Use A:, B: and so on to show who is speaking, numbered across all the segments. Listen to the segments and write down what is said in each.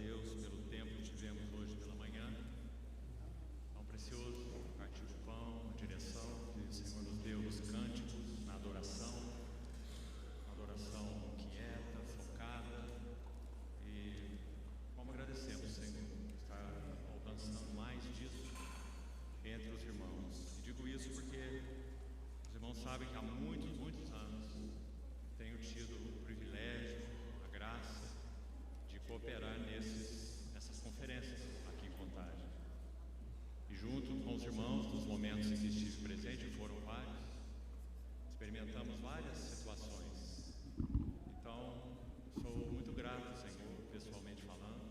A: Deus pelo tempo que tivemos hoje pela manhã, tão precioso, partiu de pão, a direção que o Senhor nos deu nos cânticos, na adoração quieta, focada, e como agradecemos, Senhor, por estar alcançando mais disso entre os irmãos. E digo isso porque os irmãos sabem que há muitos anos tenho tido o privilégio, a graça de cooperar nessas conferências aqui em Contagem. E junto com os irmãos, nos momentos em que estive presente, foram vários, experimentamos várias situações. Então, sou muito grato, Senhor, pessoalmente falando,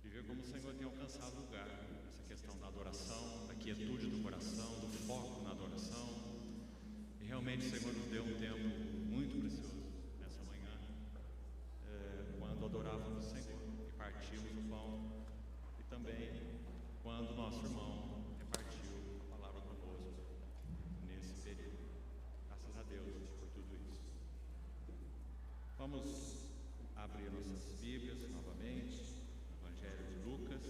A: de ver como o Senhor tem alcançado lugar nessa questão da adoração, da quietude do coração, do foco na adoração. E realmente o Senhor nos deu um tempo muito precioso nessa manhã, quando adorávamos o Senhor e partimos o pão, e também quando nosso irmão repartiu a palavra conosco nesse período. Graças a Deus por tudo isso. Vamos abrir nossas Bíblias novamente, no Evangelho de Lucas.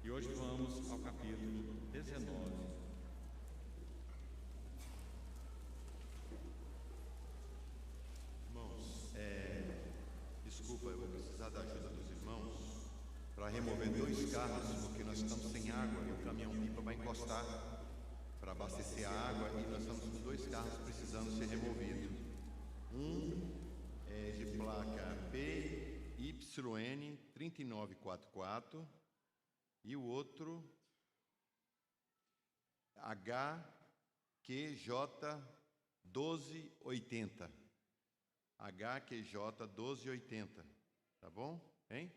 A: E hoje vamos ao capítulo 19.
B: Desculpa, eu vou precisar da ajuda dos irmãos para remover 2 carros, porque nós estamos sem água e o caminhão-pipa vai encostar para abastecer a água e nós estamos com 2 carros precisando ser removidos. Um é de placa PYN 3944 e o outro HQJ 1280. HQJ 1280, tá bom? Hein?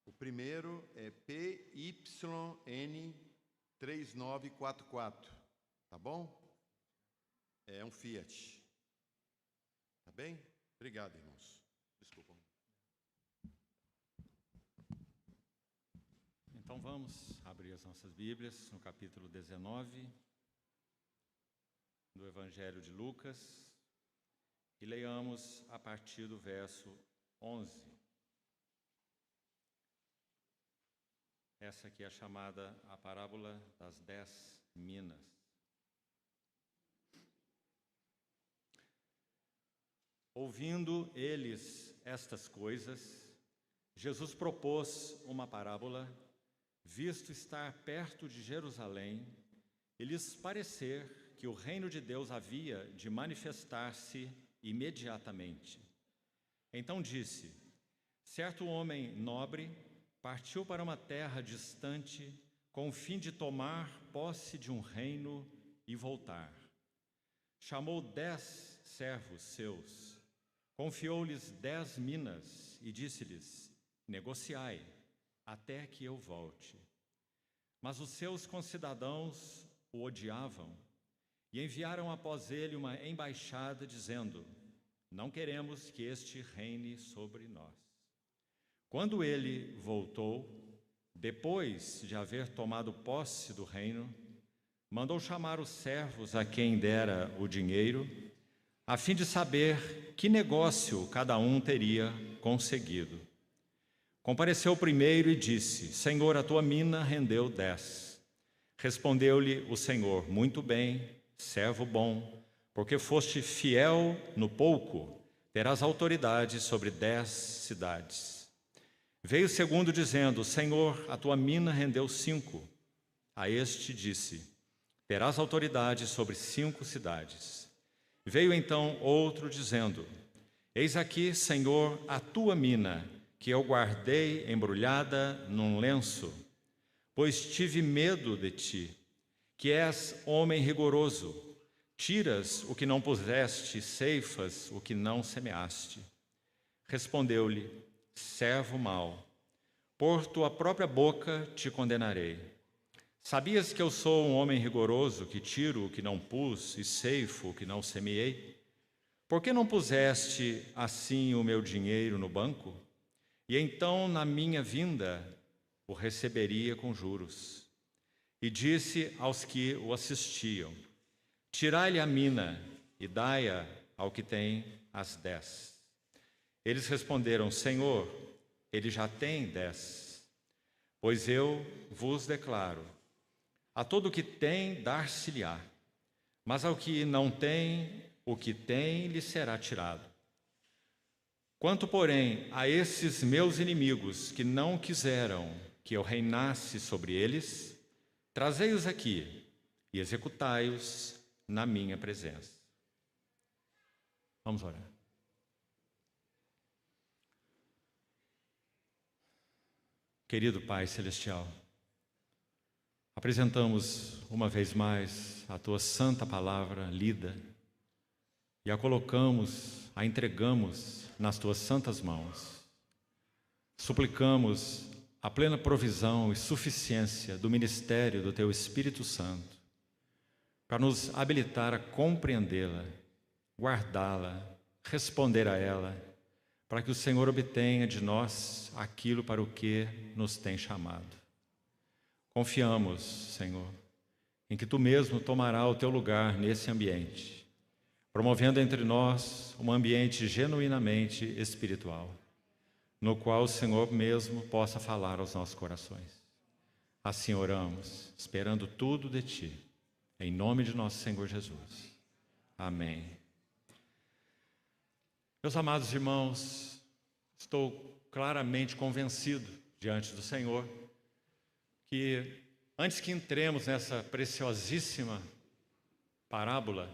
B: O primeiro é PYN 3944, tá bom? É um Fiat. Tá bem? Obrigado, irmãos. Desculpa.
A: Então vamos abrir as nossas Bíblias no capítulo 19 do Evangelho de Lucas. E leiamos a partir do verso 11. Essa aqui é chamada a parábola das 10 minas. Ouvindo eles estas coisas, Jesus propôs uma parábola, visto estar perto de Jerusalém, e lhes parecer que o reino de Deus havia de manifestar-se imediatamente. Então disse: certo homem nobre partiu para uma terra distante com o fim de tomar posse de um reino e voltar. Chamou 10 servos seus, confiou-lhes 10 minas e disse-lhes: negociai até que eu volte. Mas os seus concidadãos o odiavam e enviaram após ele uma embaixada, dizendo: não queremos que este reine sobre nós. Quando ele voltou, depois de haver tomado posse do reino, mandou chamar os servos a quem dera o dinheiro, a fim de saber que negócio cada um teria conseguido. Compareceu o primeiro e disse: Senhor, a tua mina rendeu 10. Respondeu-lhe o Senhor: muito bem, servo bom, porque foste fiel no pouco, terás autoridade sobre 10 cidades. Veio o segundo dizendo: Senhor, a tua mina rendeu 5. A este disse: terás autoridade sobre 5 cidades. Veio então outro dizendo: eis aqui, Senhor, a tua mina, que eu guardei embrulhada num lenço, pois tive medo de ti, que és homem rigoroso, tiras o que não puseste, ceifas o que não semeaste. Respondeu-lhe: servo mau, por tua própria boca te condenarei. Sabias que eu sou um homem rigoroso, que tiro o que não pus e ceifo o que não semeei? Por que não puseste assim o meu dinheiro no banco? E então, na minha vinda, o receberia com juros. E disse aos que o assistiam: tirai-lhe a mina e dai-a ao que tem as 10. Eles responderam: Senhor, ele já tem 10. Pois eu vos declaro, a todo o que tem, dar-se-lhe-á, mas ao que não tem, o que tem lhe será tirado. Quanto, porém, a esses meus inimigos que não quiseram que eu reinasse sobre eles, trazei-os aqui e executai-os na minha presença. Vamos orar. Querido Pai Celestial, apresentamos uma vez mais a Tua santa palavra lida e a colocamos, a entregamos nas Tuas santas mãos. Suplicamos a plena provisão e suficiência do ministério do Teu Espírito Santo para nos habilitar a compreendê-la, guardá-la, responder a ela, para que o Senhor obtenha de nós aquilo para o que nos tem chamado. Confiamos, Senhor, em que Tu mesmo tomará o Teu lugar nesse ambiente, promovendo entre nós um ambiente genuinamente espiritual, no qual o Senhor mesmo possa falar aos nossos corações. Assim oramos, esperando tudo de Ti, em nome de nosso Senhor Jesus. Amém. Meus amados irmãos, estou claramente convencido diante do Senhor que antes que entremos nessa preciosíssima parábola,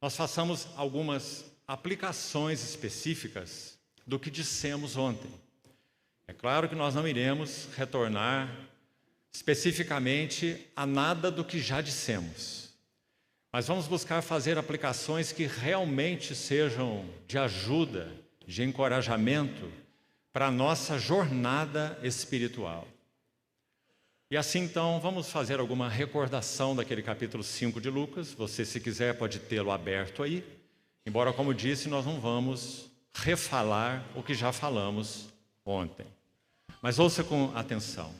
A: nós façamos algumas aplicações específicas do que dissemos ontem. É claro que nós não iremos retornar especificamente a nada do que já dissemos, mas vamos buscar fazer aplicações que realmente sejam de ajuda, de encorajamento para a nossa jornada espiritual. E assim, então, vamos fazer alguma recordação daquele capítulo 5 de Lucas. Você, se quiser, pode tê-lo aberto aí. Embora, como disse, nós não vamos refalar o que já falamos ontem. Mas ouça com atenção.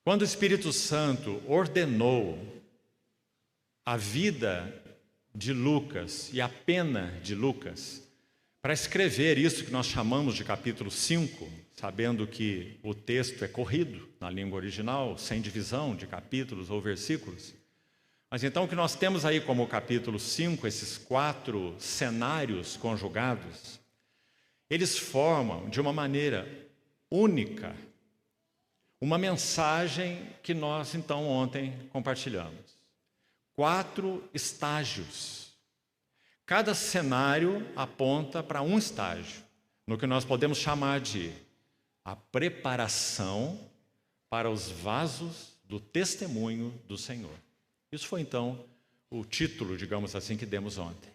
A: Quando o Espírito Santo ordenou a vida de Lucas e a pena de Lucas para escrever isso que nós chamamos de capítulo 5, sabendo que o texto é corrido na língua original, sem divisão de capítulos ou versículos. Mas então o que nós temos aí como capítulo 5, esses 4 cenários conjugados, eles formam de uma maneira única uma mensagem que nós então ontem compartilhamos. 4 estágios. Cada cenário aponta para um estágio, no que nós podemos chamar de a preparação para os vasos do testemunho do Senhor. Isso foi então o título, digamos assim, que demos ontem.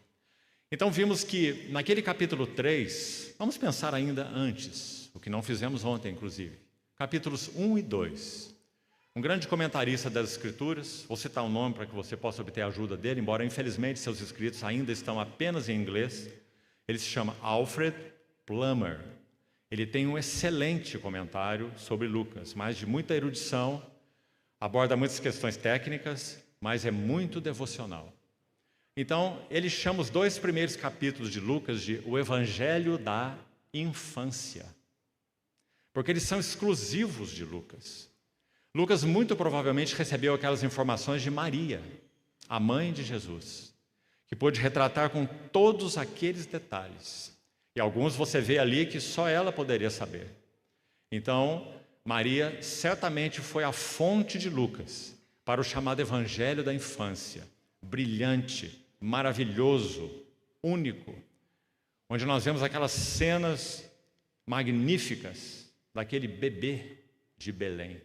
A: Então vimos que naquele capítulo 3, vamos pensar ainda antes, o que não fizemos ontem inclusive, capítulos 1 e 2. Um grande comentarista das Escrituras, vou citar um nome para que você possa obter a ajuda dele, embora infelizmente seus escritos ainda estão apenas em inglês. Ele se chama Alfred Plummer. Ele tem um excelente comentário sobre Lucas, mas de muita erudição, aborda muitas questões técnicas, mas é muito devocional. Então, ele chama os 2 primeiros capítulos de Lucas de o Evangelho da Infância, porque eles são exclusivos de Lucas. Lucas muito provavelmente recebeu aquelas informações de Maria, a mãe de Jesus, que pôde retratar com todos aqueles detalhes. E alguns você vê ali que só ela poderia saber. Então, Maria certamente foi a fonte de Lucas para o chamado Evangelho da Infância, brilhante, maravilhoso, único, onde nós vemos aquelas cenas magníficas daquele bebê de Belém,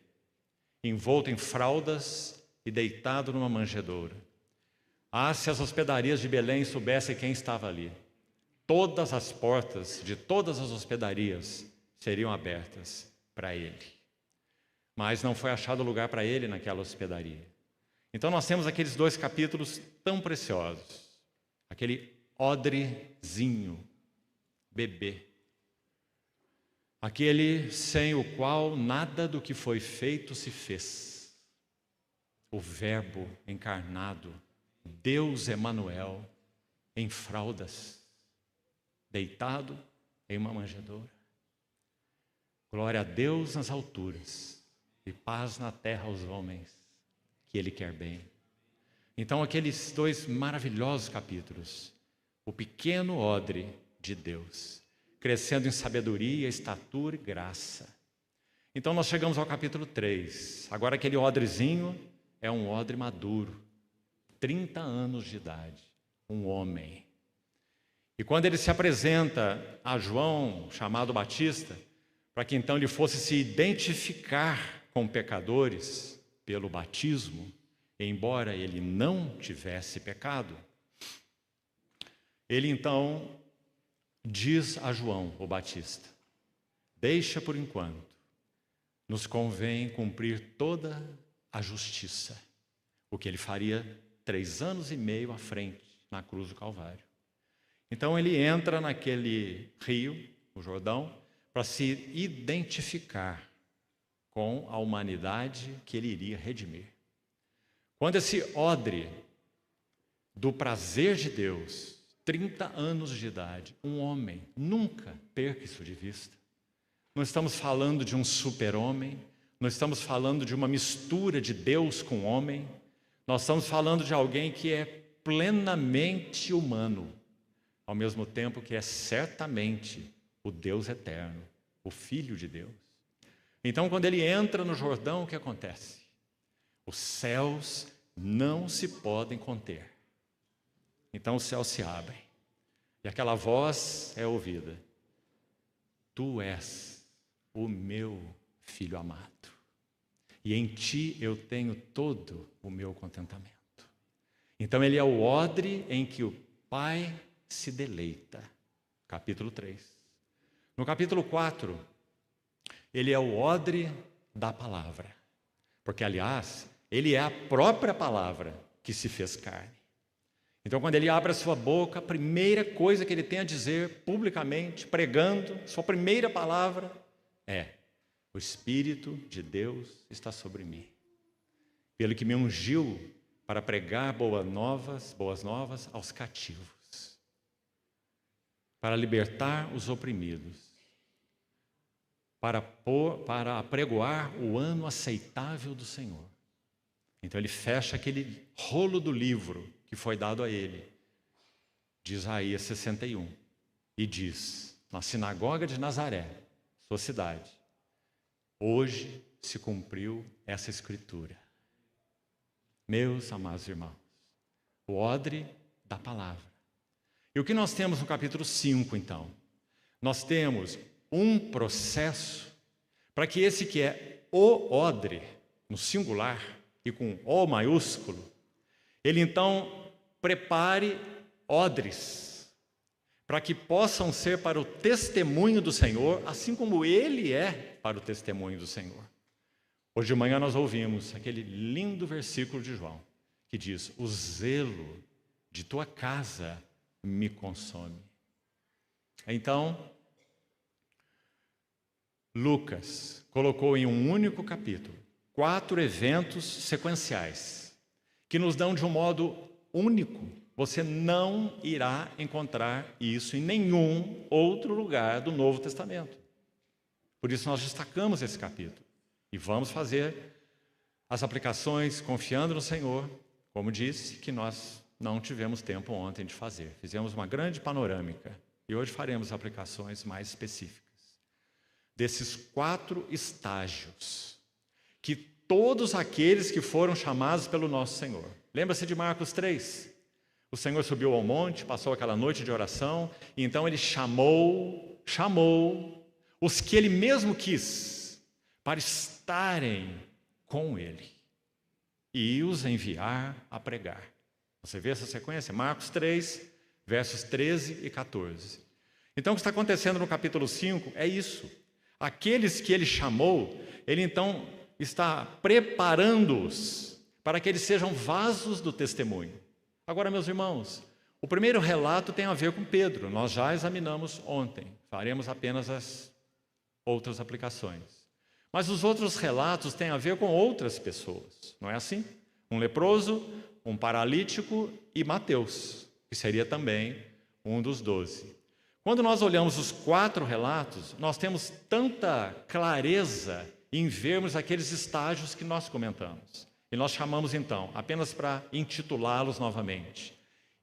A: envolto em fraldas e deitado numa manjedoura. Ah, se as hospedarias de Belém soubessem quem estava ali, todas as portas de todas as hospedarias seriam abertas para ele. Mas não foi achado lugar para ele naquela hospedaria. Então nós temos aqueles 2 capítulos tão preciosos, aquele odrezinho, bebê, aquele sem o qual nada do que foi feito se fez. O Verbo encarnado, Deus Emanuel, em fraldas, deitado em uma manjedoura. Glória a Deus nas alturas e paz na terra aos homens que Ele quer bem. Então, aqueles 2 maravilhosos capítulos, o pequeno odre de Deus, crescendo em sabedoria, estatura e graça. Então, nós chegamos ao capítulo 3. Agora, aquele odrezinho é um odre maduro, 30 anos de idade, um homem. E quando ele se apresenta a João, chamado Batista, para que então ele fosse se identificar com pecadores pelo batismo, embora ele não tivesse pecado, ele então diz a João, o Batista: deixa por enquanto, nos convém cumprir toda a justiça, o que ele faria 3 anos e meio à frente, na cruz do Calvário. Então ele entra naquele rio, o Jordão, para se identificar com a humanidade que ele iria redimir. Quando esse odre do prazer de Deus, 30 anos de idade, um homem, nunca perca isso de vista. Não estamos falando de um super-homem, não estamos falando de uma mistura de Deus com homem, nós estamos falando de alguém que é plenamente humano, ao mesmo tempo que é certamente o Deus eterno, o Filho de Deus. Então, quando ele entra no Jordão, o que acontece? Os céus não se podem conter. Então os céus se abrem e aquela voz é ouvida: tu és o meu Filho amado, e em ti eu tenho todo o meu contentamento. Então ele é o odre em que o Pai se deleita. Capítulo 3. No capítulo 4, ele é o odre da palavra, porque, aliás, ele é a própria palavra que se fez carne. Então, quando ele abre a sua boca, a primeira coisa que ele tem a dizer publicamente, pregando, sua primeira palavra é: o Espírito de Deus está sobre mim, pelo que me ungiu para pregar boas novas aos cativos, para libertar os oprimidos, para apregoar o ano aceitável do Senhor. Então ele fecha aquele rolo do livro que foi dado a ele, de Isaías 61, e diz: na sinagoga de Nazaré, sua cidade, hoje se cumpriu essa escritura. Meus amados irmãos, o odre da palavra. E o que nós temos no capítulo 5, então? Nós temos um processo para que esse que é o odre, no singular e com O maiúsculo, ele então prepare odres para que possam ser para o testemunho do Senhor, assim como ele é para o testemunho do Senhor. Hoje de manhã nós ouvimos aquele lindo versículo de João, que diz: o zelo de tua casa me consome. Então, Lucas colocou em um único capítulo 4 eventos sequenciais que nos dão de um modo único. Você não irá encontrar isso em nenhum outro lugar do Novo Testamento. Por isso nós destacamos esse capítulo e vamos fazer as aplicações confiando no Senhor, como disse, que nós não tivemos tempo ontem de fazer. Fizemos uma grande panorâmica e hoje faremos aplicações mais específicas desses 4 estágios que todos aqueles que foram chamados pelo nosso Senhor. Lembra-se de Marcos 3? O Senhor subiu ao monte, passou aquela noite de oração, e então ele chamou os que ele mesmo quis para estarem com ele e os enviar a pregar. Você vê essa sequência? Marcos 3, versos 13 e 14. Então o que está acontecendo no capítulo 5 é isso. Aqueles que ele chamou, ele então está preparando-os para que eles sejam vasos do testemunho. Agora, meus irmãos, o primeiro relato tem a ver com Pedro. Nós já examinamos ontem. Faremos apenas as outras aplicações. Mas os outros relatos têm a ver com outras pessoas. Não é assim? Um leproso, um paralítico e Mateus, que seria também um dos 12. Quando nós olhamos os 4 relatos, nós temos tanta clareza em vermos aqueles estágios que nós comentamos. E nós chamamos então, apenas para intitulá-los novamente.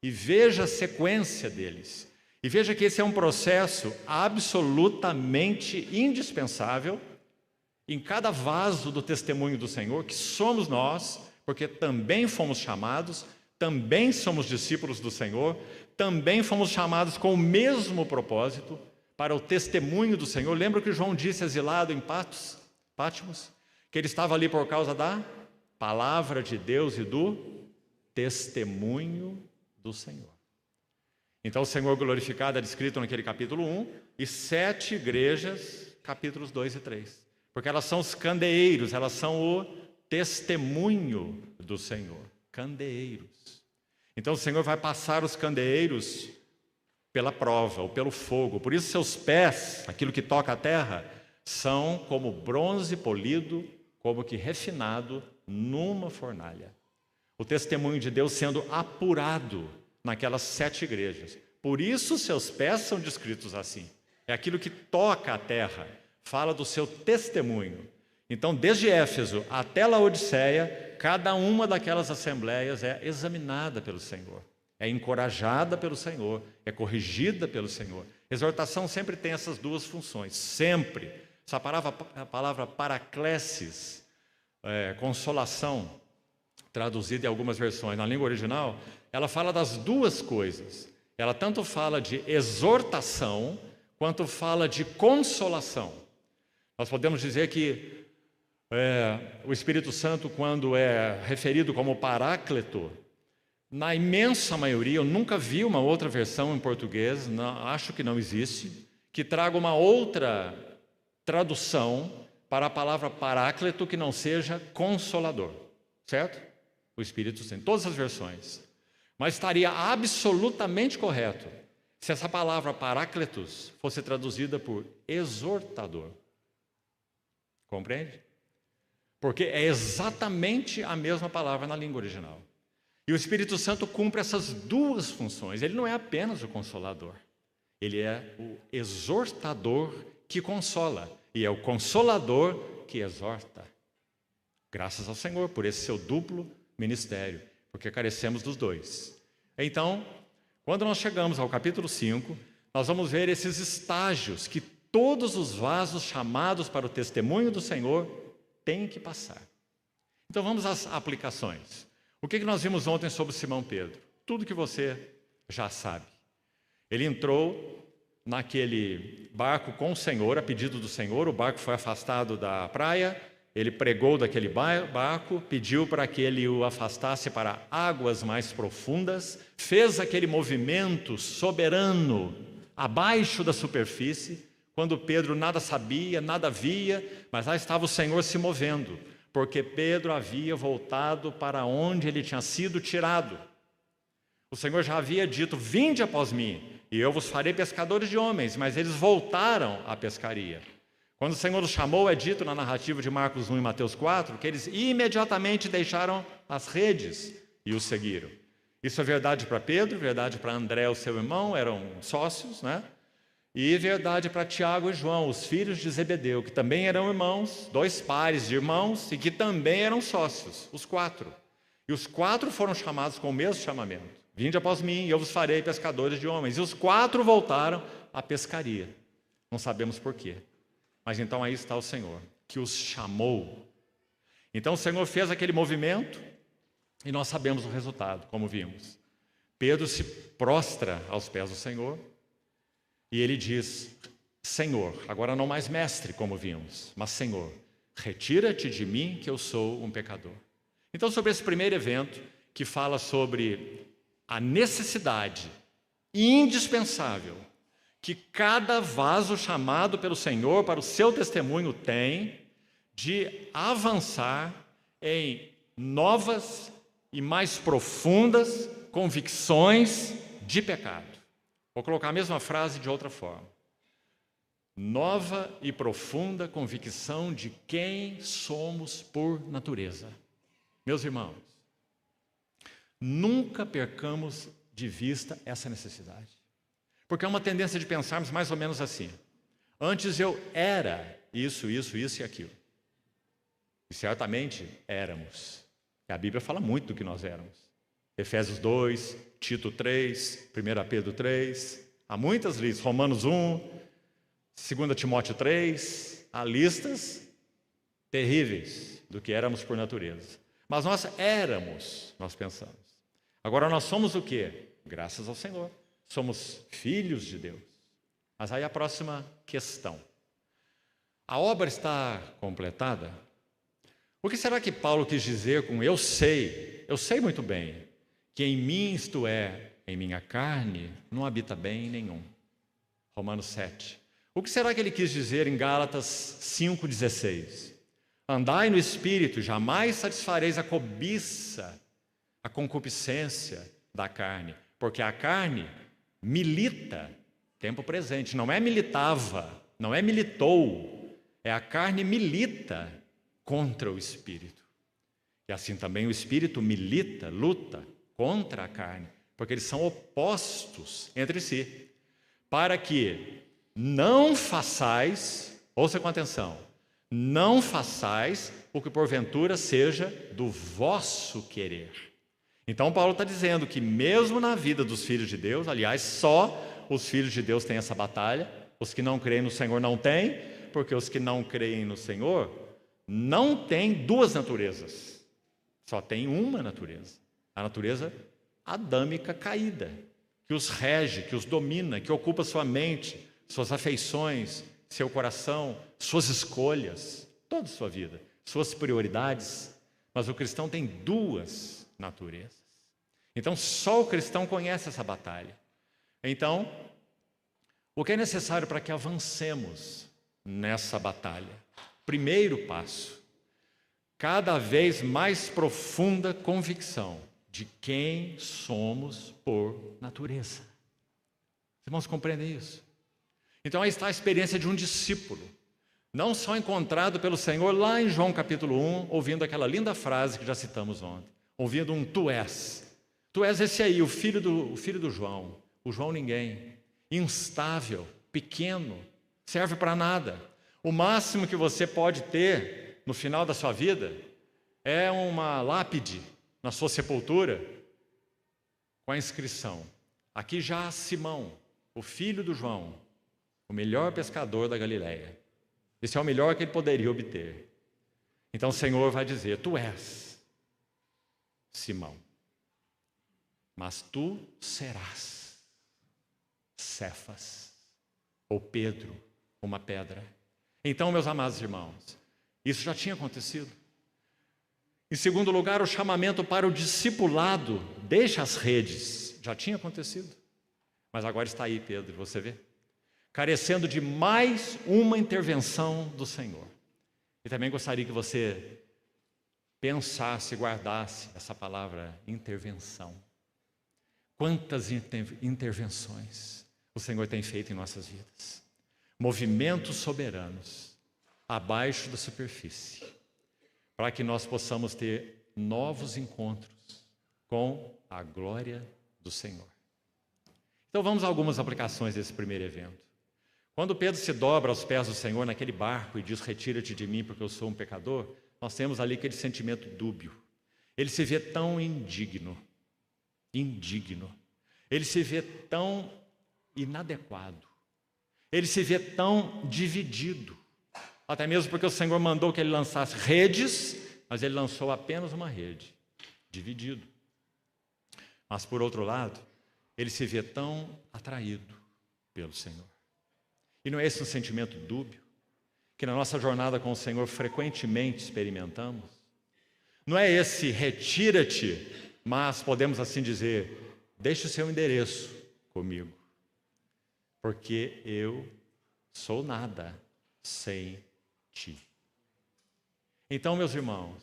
A: E veja a sequência deles. E veja que esse é um processo absolutamente indispensável em cada vaso do testemunho do Senhor, que somos nós, porque também fomos chamados, também somos discípulos do Senhor, também fomos chamados com o mesmo propósito para o testemunho do Senhor. Lembra que João disse exilado em Patmos? Que ele estava ali por causa da palavra de Deus e do testemunho do Senhor. Então o Senhor glorificado é descrito naquele capítulo 1 e 7 igrejas, capítulos 2 e 3. Porque elas são os candeeiros, elas são o testemunho do Senhor. Candeeiros. Então o Senhor vai passar os candeeiros pela prova ou pelo fogo. Por isso seus pés, aquilo que toca a terra, são como bronze polido, como que refinado numa fornalha. O testemunho de Deus sendo apurado naquelas 7 igrejas. Por isso seus pés são descritos assim. É aquilo que toca a terra, fala do seu testemunho. Então, desde Éfeso até Laodiceia, cada uma daquelas assembleias é examinada pelo Senhor, é encorajada pelo Senhor, é corrigida pelo Senhor. Exortação sempre tem essas 2 funções, sempre. Essa palavra paraklesis, consolação, traduzida em algumas versões, na língua original, ela fala das 2 coisas. Ela tanto fala de exortação, quanto fala de consolação. Nós podemos dizer que o Espírito Santo, quando é referido como Paráclito, na imensa maioria, eu nunca vi uma outra versão em português, acho que não existe, que traga uma outra tradução para a palavra Paráclito que não seja consolador, certo? O Espírito Santo, em todas as versões. Mas estaria absolutamente correto se essa palavra Paráclitos fosse traduzida por exortador. Compreende? Porque é exatamente a mesma palavra na língua original. E o Espírito Santo cumpre essas 2 funções. Ele não é apenas o consolador. Ele é o exortador que consola. E é o consolador que exorta. Graças ao Senhor por esse seu duplo ministério. Porque carecemos dos 2. Então, quando nós chegamos ao capítulo 5, nós vamos ver esses estágios que todos os vasos chamados para o testemunho do Senhor têm que passar. Então vamos às aplicações. O que nós vimos ontem sobre Simão Pedro? Tudo que você já sabe. Ele entrou naquele barco com o Senhor, a pedido do Senhor, o barco foi afastado da praia, ele pregou daquele barco, pediu para que ele o afastasse para águas mais profundas, fez aquele movimento soberano abaixo da superfície, quando Pedro nada sabia, nada via, mas lá estava o Senhor se movendo, porque Pedro havia voltado para onde ele tinha sido tirado. O Senhor já havia dito: vinde após mim, e eu vos farei pescadores de homens, mas eles voltaram à pescaria. Quando o Senhor os chamou, é dito na narrativa de Marcos 1 e Mateus 4, que eles imediatamente deixaram as redes e o seguiram. Isso é verdade para Pedro, verdade para André, o seu irmão, eram sócios, né? E verdade para Tiago e João, os filhos de Zebedeu, que também eram irmãos, 2 pares de irmãos, e que também eram sócios, os 4. E os 4 foram chamados com o mesmo chamamento: vinde após mim, e eu vos farei pescadores de homens. E os 4 voltaram à pescaria. Não sabemos por quê. Mas então aí está o Senhor, que os chamou. Então o Senhor fez aquele movimento, e nós sabemos o resultado, como vimos. Pedro se prostra aos pés do Senhor, e ele diz: Senhor, agora não mais mestre, como vimos, mas Senhor, retira-te de mim, que eu sou um pecador. Então, sobre esse primeiro evento, que fala sobre a necessidade indispensável que cada vaso chamado pelo Senhor para o seu testemunho tem de avançar em novas e mais profundas convicções de pecado. Vou colocar a mesma frase de outra forma. Nova e profunda convicção de quem somos por natureza. Meus irmãos, nunca percamos de vista essa necessidade. Porque é uma tendência de pensarmos mais ou menos assim: antes eu era isso e aquilo. E certamente éramos. E a Bíblia fala muito do que nós éramos. Efésios 2, Tito 3, 1 Pedro 3, há muitas listas, Romanos 1, 2 Timóteo 3, há listas terríveis do que éramos por natureza. Mas nós éramos, nós pensamos. Agora nós somos o quê? Graças ao Senhor. Somos filhos de Deus. Mas aí a próxima questão. A obra está completada? O que será que Paulo quis dizer com eu sei muito bem, que em mim, isto é, em minha carne, não habita bem nenhum. Romanos 7. O que será que ele quis dizer em Gálatas 5,16? Andai no Espírito, jamais satisfareis a cobiça, a concupiscência da carne, porque a carne milita, tempo presente, não é militava, não é militou, é a carne milita contra o Espírito. E assim também o Espírito milita, luta contra a carne, porque eles são opostos entre si, para que não façais, ouça com atenção, não façais o que porventura seja do vosso querer. Então Paulo está dizendo que mesmo na vida dos filhos de Deus, aliás, só os filhos de Deus têm essa batalha, os que não creem no Senhor não têm, porque os que não creem no Senhor não têm duas naturezas, só tem uma natureza, a natureza adâmica caída, que os rege, que os domina, que ocupa sua mente, suas afeições, seu coração, suas escolhas, toda a sua vida, suas prioridades. Mas o cristão tem duas naturezas. Então, só o cristão conhece essa batalha. Então, o que é necessário para que avancemos nessa batalha? Primeiro passo, cada vez mais profunda convicção de quem somos por natureza. Os irmãos compreendem isso? Então aí está a experiência de um discípulo, não só encontrado pelo Senhor lá em João capítulo 1, ouvindo aquela linda frase que já citamos ontem, ouvindo um tu és esse aí, o filho do João, o João ninguém, instável, pequeno, serve para nada. O máximo que você pode ter no final da sua vida é uma lápide na sua sepultura com a inscrição: aqui já Simão, o filho do João, o melhor pescador da Galileia. Esse é o melhor que ele poderia obter. Então o Senhor vai dizer: tu és Simão, mas tu serás Cefas, ou Pedro, uma pedra. Então, meus amados irmãos, isso já tinha acontecido. Em segundo lugar, o chamamento para o discipulado, deixa as redes, já tinha acontecido. Mas agora está aí Pedro, você vê, carecendo de mais uma intervenção do Senhor. E também gostaria que você pensasse, guardasse essa palavra intervenção. Quantas intervenções o Senhor tem feito em nossas vidas. Movimentos soberanos, abaixo da superfície, para que nós possamos ter novos encontros com a glória do Senhor. Então vamos a algumas aplicações desse primeiro evento. Quando Pedro se dobra aos pés do Senhor naquele barco e diz: retira-te de mim porque eu sou um pecador, nós temos ali aquele sentimento dúbio. Ele se vê tão indigno, ele se vê tão inadequado, ele se vê tão dividido, até mesmo porque o Senhor mandou que ele lançasse redes, mas ele lançou apenas uma rede, dividido. Mas por outro lado, ele se vê tão atraído pelo Senhor. E não é esse um sentimento dúbio que na nossa jornada com o Senhor frequentemente experimentamos? Não é esse retira-te, mas podemos assim dizer: deixe o seu endereço comigo, porque eu sou nada sem ti. Então, meus irmãos,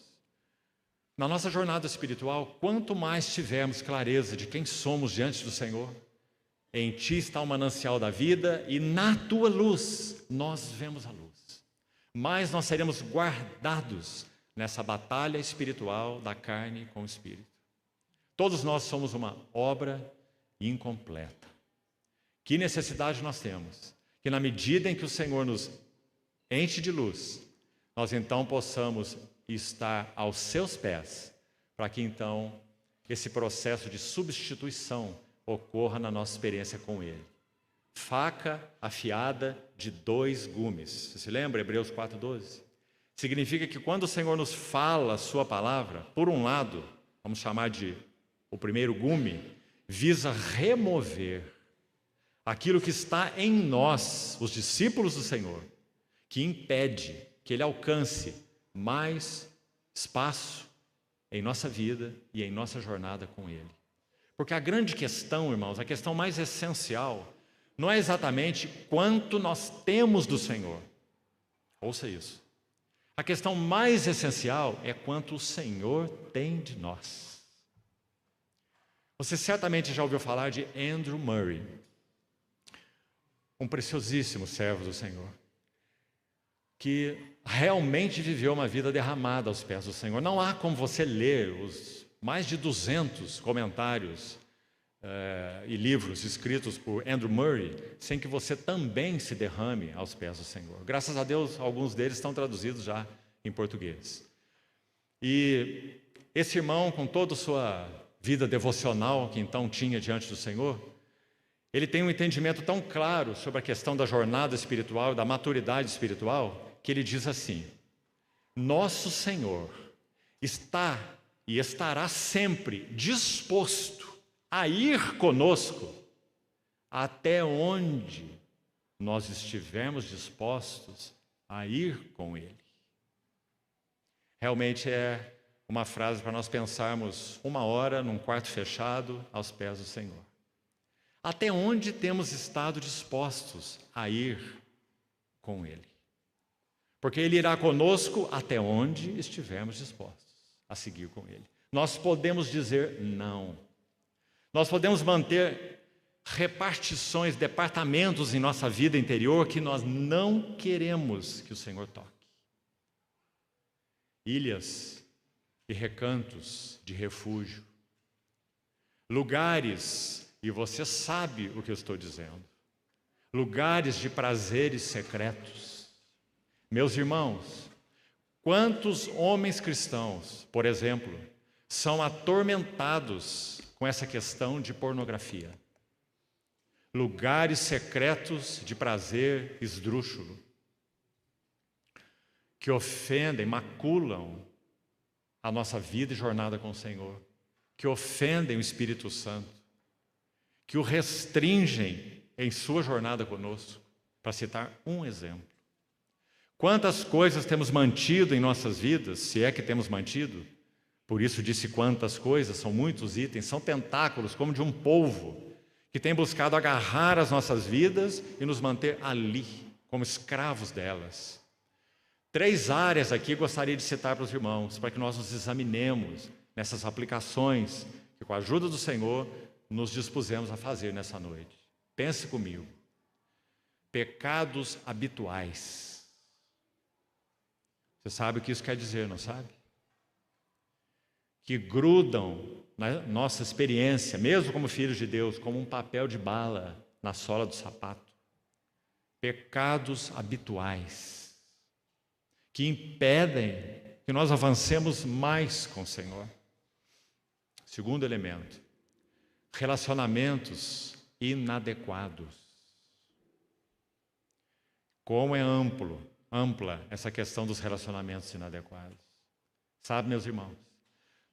A: na nossa jornada espiritual, quanto mais tivermos clareza de quem somos diante do Senhor, em ti está o manancial da vida e na tua luz nós vemos a luz, mais nós seremos guardados nessa batalha espiritual da carne com o Espírito. Todos nós somos uma obra incompleta, Que necessidade nós temos? Que na medida em que o Senhor nos enche de luz, nós então possamos estar aos seus pés, para que então esse processo de substituição ocorra na nossa experiência com Ele. Faca afiada de 2 gumes. Você se lembra? Hebreus 4:12. Significa que quando o Senhor nos fala a sua palavra, por um lado, vamos chamar de o primeiro gume, visa remover aquilo que está em nós, os discípulos do Senhor, que impede que Ele alcance mais espaço em nossa vida e em nossa jornada com Ele. Porque a grande questão, irmãos, a questão mais essencial, não é exatamente quanto nós temos do Senhor. Ouça isso. A questão mais essencial é quanto o Senhor tem de nós. Você certamente já ouviu falar de Andrew Murray, um preciosíssimo servo do Senhor, que realmente viveu uma vida derramada aos pés do Senhor. Não há como você ler os mais de 200 comentários e livros escritos por Andrew Murray sem que você também se derrame aos pés do Senhor. Graças a Deus, alguns deles estão traduzidos já em português. E esse irmão, com toda a sua vida devocional que então tinha diante do Senhor, ele tem um entendimento tão claro sobre a questão da jornada espiritual, da maturidade espiritual, que ele diz assim: nosso Senhor está e estará sempre disposto a ir conosco até onde nós estivermos dispostos a ir com Ele. Realmente é uma frase para nós pensarmos 1 hora num quarto fechado aos pés do Senhor. Até onde temos estado dispostos a ir com Ele? Porque Ele irá conosco até onde estivermos dispostos a seguir com Ele. Nós podemos dizer não. Nós podemos manter repartições, departamentos em nossa vida interior que nós não queremos que o Senhor toque. Ilhas e recantos de refúgio. Lugares, e você sabe o que eu estou dizendo, lugares de prazeres secretos. Meus irmãos, quantos homens cristãos, por exemplo, são atormentados com essa questão de pornografia? Lugares secretos de prazer esdrúxulo, que ofendem, maculam a nossa vida e jornada com o Senhor, que ofendem o Espírito Santo, que o restringem em sua jornada conosco, para citar um exemplo. Quantas coisas temos mantido em nossas vidas, se é que temos mantido? Por isso disse quantas coisas, são muitos itens, são tentáculos como de um polvo, que tem buscado agarrar as nossas vidas e nos manter ali, como escravos delas. 3 áreas aqui gostaria de citar para os irmãos, para que nós nos examinemos nessas aplicações que, com a ajuda do Senhor, nos dispusemos a fazer nessa noite. Pense comigo. Pecados habituais. Você sabe o que isso quer dizer, não sabe? Que grudam na nossa experiência, mesmo como filhos de Deus, como um papel de bala na sola do sapato. Pecados habituais que impedem que nós avancemos mais com o Senhor. Segundo elemento, relacionamentos inadequados. Como é ampla essa questão dos relacionamentos inadequados. Sabe, meus irmãos,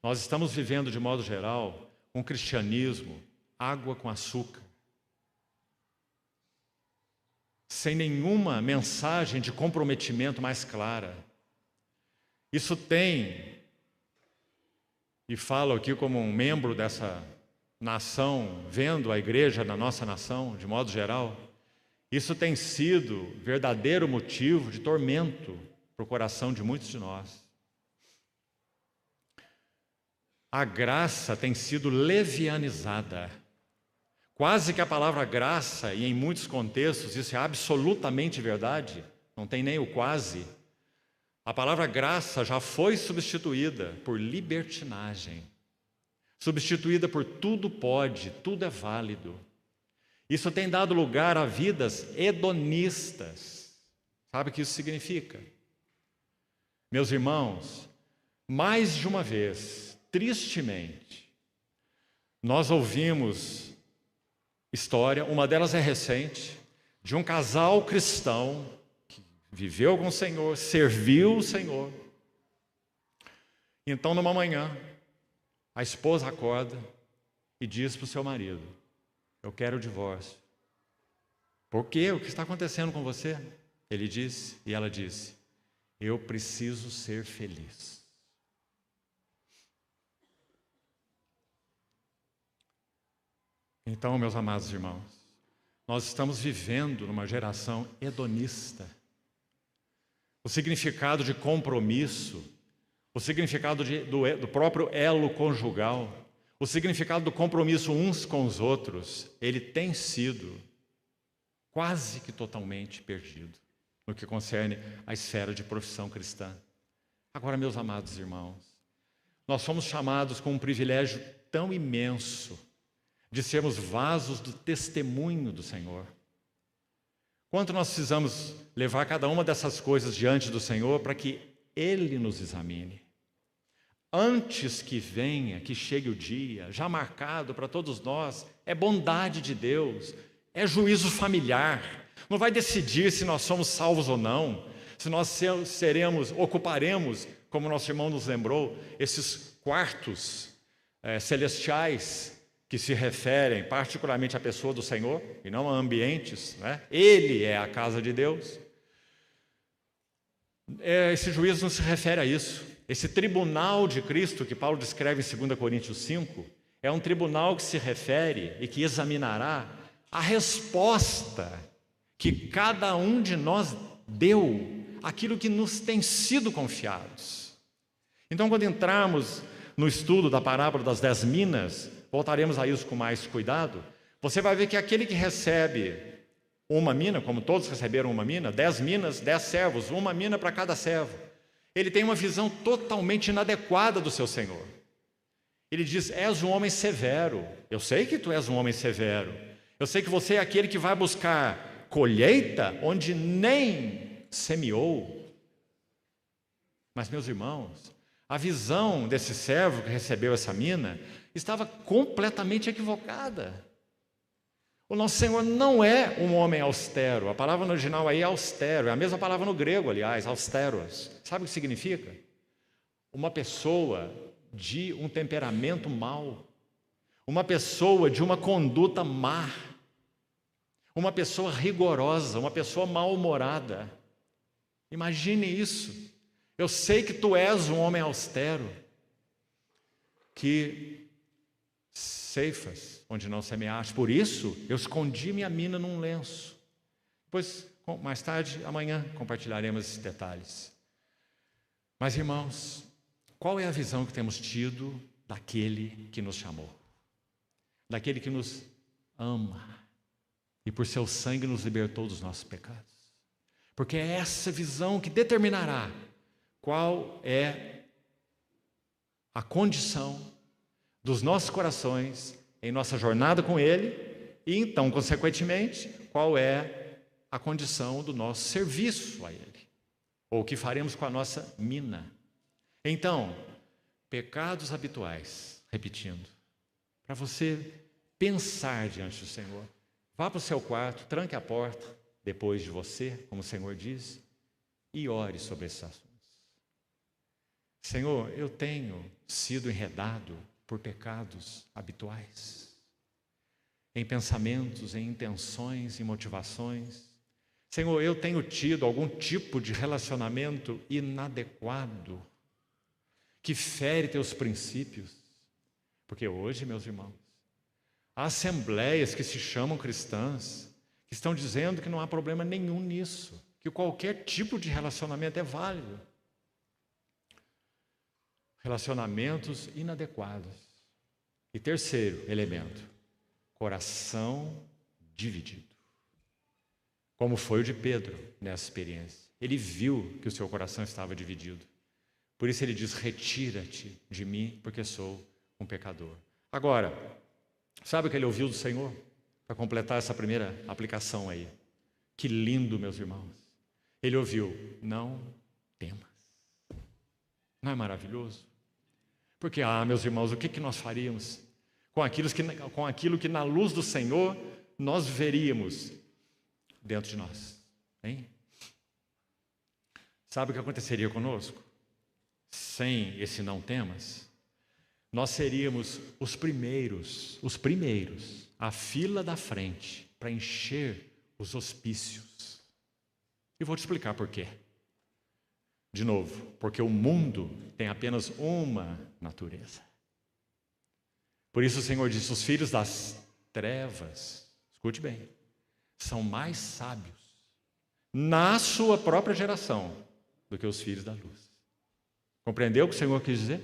A: nós estamos vivendo, de modo geral, um cristianismo água com açúcar, sem nenhuma mensagem de comprometimento mais clara. Isso tem, e falo aqui como um membro dessa nação, vendo a igreja na nossa nação, de modo geral, isso tem sido verdadeiro motivo de tormento para o coração de muitos de nós. A graça tem sido levianizada. Quase que a palavra graça, e em muitos contextos isso é absolutamente verdade, não tem nem o quase. A palavra graça já foi substituída por libertinagem, substituída por tudo pode, tudo é válido. Isso tem dado lugar a vidas hedonistas. Sabe o que isso significa? Meus irmãos, mais de uma vez, tristemente, nós ouvimos história, uma delas é recente, de um casal cristão que viveu com o Senhor, serviu o Senhor. Então, numa manhã, a esposa acorda e diz para o seu marido: eu quero o divórcio. Por quê? O que está acontecendo com você? Ele disse, e ela disse: eu preciso ser feliz. Então, meus amados irmãos, nós estamos vivendo numa geração hedonista. O significado de compromisso, o significado do próprio elo conjugal, o significado do compromisso uns com os outros, ele tem sido quase que totalmente perdido no que concerne a esfera de profissão cristã. Agora, meus amados irmãos, nós somos chamados com um privilégio tão imenso de sermos vasos do testemunho do Senhor. Quanto nós precisamos levar cada uma dessas coisas diante do Senhor para que Ele nos examine. Antes que venha, que chegue o dia, já marcado para todos nós, é bondade de Deus, é juízo familiar. Não vai decidir se nós somos salvos ou não, se nós ocuparemos, como nosso irmão nos lembrou, esses quartos celestiais que se referem particularmente à pessoa do Senhor, e não a ambientes, né? Ele é a casa de Deus. Esse juízo não se refere a isso. Esse tribunal de Cristo, que Paulo descreve em 2 Coríntios 5, é um tribunal que se refere e que examinará a resposta que cada um de nós deu àquilo que nos tem sido confiados. Então, quando entrarmos no estudo da parábola das 10 minas, voltaremos a isso com mais cuidado, você vai ver que aquele que recebe uma mina, como todos receberam uma mina, 10 minas, 10 servos, uma mina para cada servo, ele tem uma visão totalmente inadequada do seu Senhor. Ele diz: és um homem severo. Eu sei que tu és um homem severo. Eu sei que você é aquele que vai buscar colheita onde nem semeou. Mas, meus irmãos, a visão desse servo que recebeu essa mina estava completamente equivocada. O nosso Senhor não é um homem austero. A palavra no original aí é austero. É a mesma palavra no grego, aliás, austeros. Sabe o que significa? Uma pessoa de um temperamento mau. Uma pessoa de uma conduta má. Uma pessoa rigorosa, uma pessoa mal-humorada. Imagine isso. Eu sei que tu és um homem austero, que ceifas onde não semeaste. Por isso, eu escondi minha mina num lenço. Depois, mais tarde, amanhã, compartilharemos esses detalhes. Mas, irmãos, qual é a visão que temos tido daquele que nos chamou? Daquele que nos ama e por seu sangue nos libertou dos nossos pecados? Porque é essa visão que determinará qual é a condição dos nossos corações em nossa jornada com Ele e, então, consequentemente, qual é a condição do nosso serviço a Ele, ou o que faremos com a nossa mina. Então, pecados habituais, repetindo, para você pensar diante do Senhor. Vá para o seu quarto, tranque a porta depois de você, como o Senhor diz, e ore sobre esses assuntos. Senhor, eu tenho sido enredado por pecados habituais, em pensamentos, em intenções, em motivações. Senhor, eu tenho tido algum tipo de relacionamento inadequado, que fere teus princípios. Porque hoje, meus irmãos, há assembleias que se chamam cristãs, que estão dizendo que não há problema nenhum nisso, que qualquer tipo de relacionamento é válido. Relacionamentos inadequados. E terceiro elemento, coração dividido. Como foi o de Pedro nessa experiência. Ele viu que o seu coração estava dividido. Por isso ele diz: retira-te de mim, porque sou um pecador. Agora, sabe o que ele ouviu do Senhor? para completar essa primeira aplicação aí. Que lindo, meus irmãos. Ele ouviu, não temas. Não é maravilhoso? Porque, meus irmãos, o que nós faríamos com aquilo que na luz do Senhor nós veríamos dentro de nós? Hein? Sabe o que aconteceria conosco? Sem esse não temas, nós seríamos os primeiros, a fila da frente para encher os hospícios. E vou te explicar por quê. De novo, porque o mundo tem apenas uma natureza. Por isso o Senhor disse, os filhos das trevas, escute bem, são mais sábios na sua própria geração do que os filhos da luz. Compreendeu o que o Senhor quis dizer?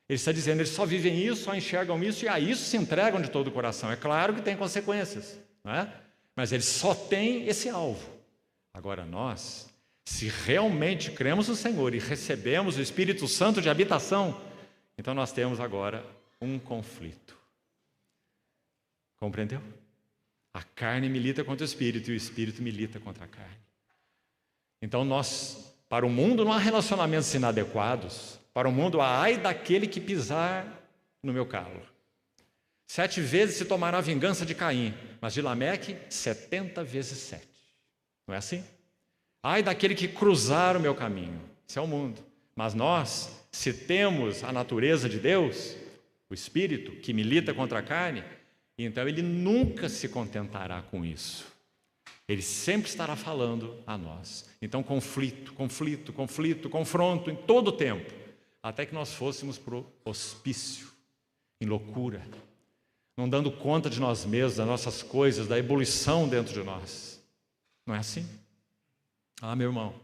A: Ele está dizendo, eles só vivem isso, só enxergam isso e a isso se entregam de todo o coração. É claro que tem consequências, não é? Mas eles só têm esse alvo. Agora nós, se realmente cremos no Senhor e recebemos o Espírito Santo de habitação, então nós temos agora um conflito. Compreendeu? A carne milita contra o Espírito e o Espírito milita contra a carne. Então nós, para o mundo não há relacionamentos inadequados. Para o mundo há ai daquele que pisar no meu calo. 7 vezes se tomará a vingança de Caim, mas de Lameque 70 vezes 7. Não é assim? Ai daquele que cruzar o meu caminho. Isso é o mundo. Mas nós, se temos a natureza de Deus, o Espírito que milita contra a carne, então ele nunca se contentará com isso. Ele sempre estará falando a nós. Então conflito, confronto em todo o tempo, até que nós fôssemos para o hospício, em loucura, não dando conta de nós mesmos, das nossas coisas, da ebulição dentro de nós. Não é assim? Meu irmão,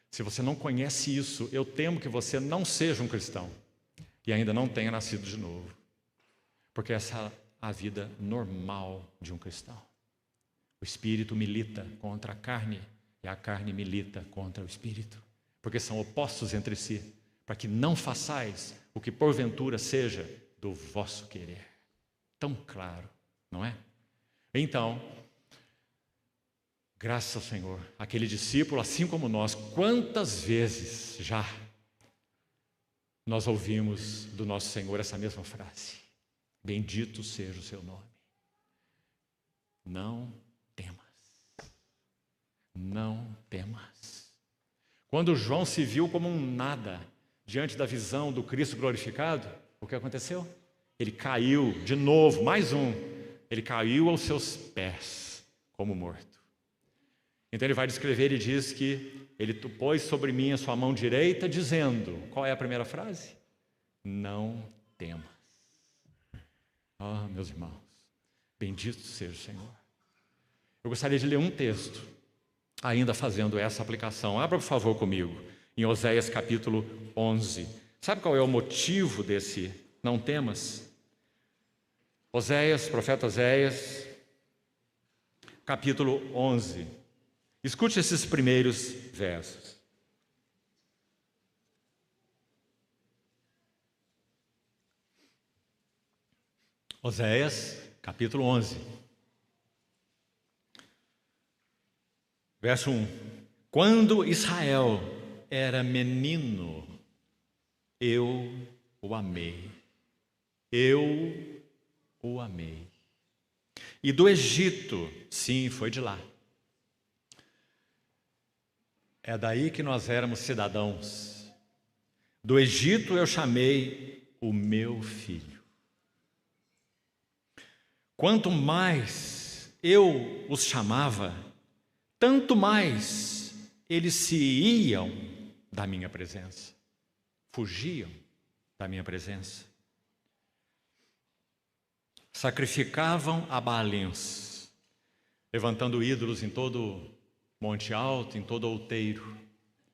A: se você não conhece isso, eu temo que você não seja um cristão e ainda não tenha nascido de novo. Porque essa é a vida normal de um cristão. O Espírito milita contra a carne e a carne milita contra o Espírito. Porque são opostos entre si, para que não façais o que porventura seja do vosso querer. Tão claro, não é? Então, graças ao Senhor, aquele discípulo, assim como nós, quantas vezes já nós ouvimos do nosso Senhor essa mesma frase: bendito seja o seu nome. Não temas. Não temas. Quando João se viu como um nada diante da visão do Cristo glorificado, o que aconteceu? Ele caiu de novo, mais um. Ele caiu aos seus pés como morto. Então ele vai descrever e diz que ele pôs sobre mim a sua mão direita, dizendo, qual é a primeira frase? Não temas. Meus irmãos, bendito seja o Senhor. Eu gostaria de ler um texto, ainda fazendo essa aplicação. Abra, por favor, comigo, em Oséias capítulo 11. Sabe qual é o motivo desse não temas? Oséias, profeta Oséias, capítulo 11. Escute esses primeiros versos. Oséias, capítulo 11. Verso 1. Quando Israel era menino, eu o amei. Eu o amei. E do Egito, sim, foi de lá. É daí que nós éramos cidadãos. Do Egito eu chamei o meu filho. Quanto mais eu os chamava, tanto mais eles se iam da minha presença, fugiam da minha presença. Sacrificavam a Baalins, levantando ídolos em todo monte alto, em todo outeiro.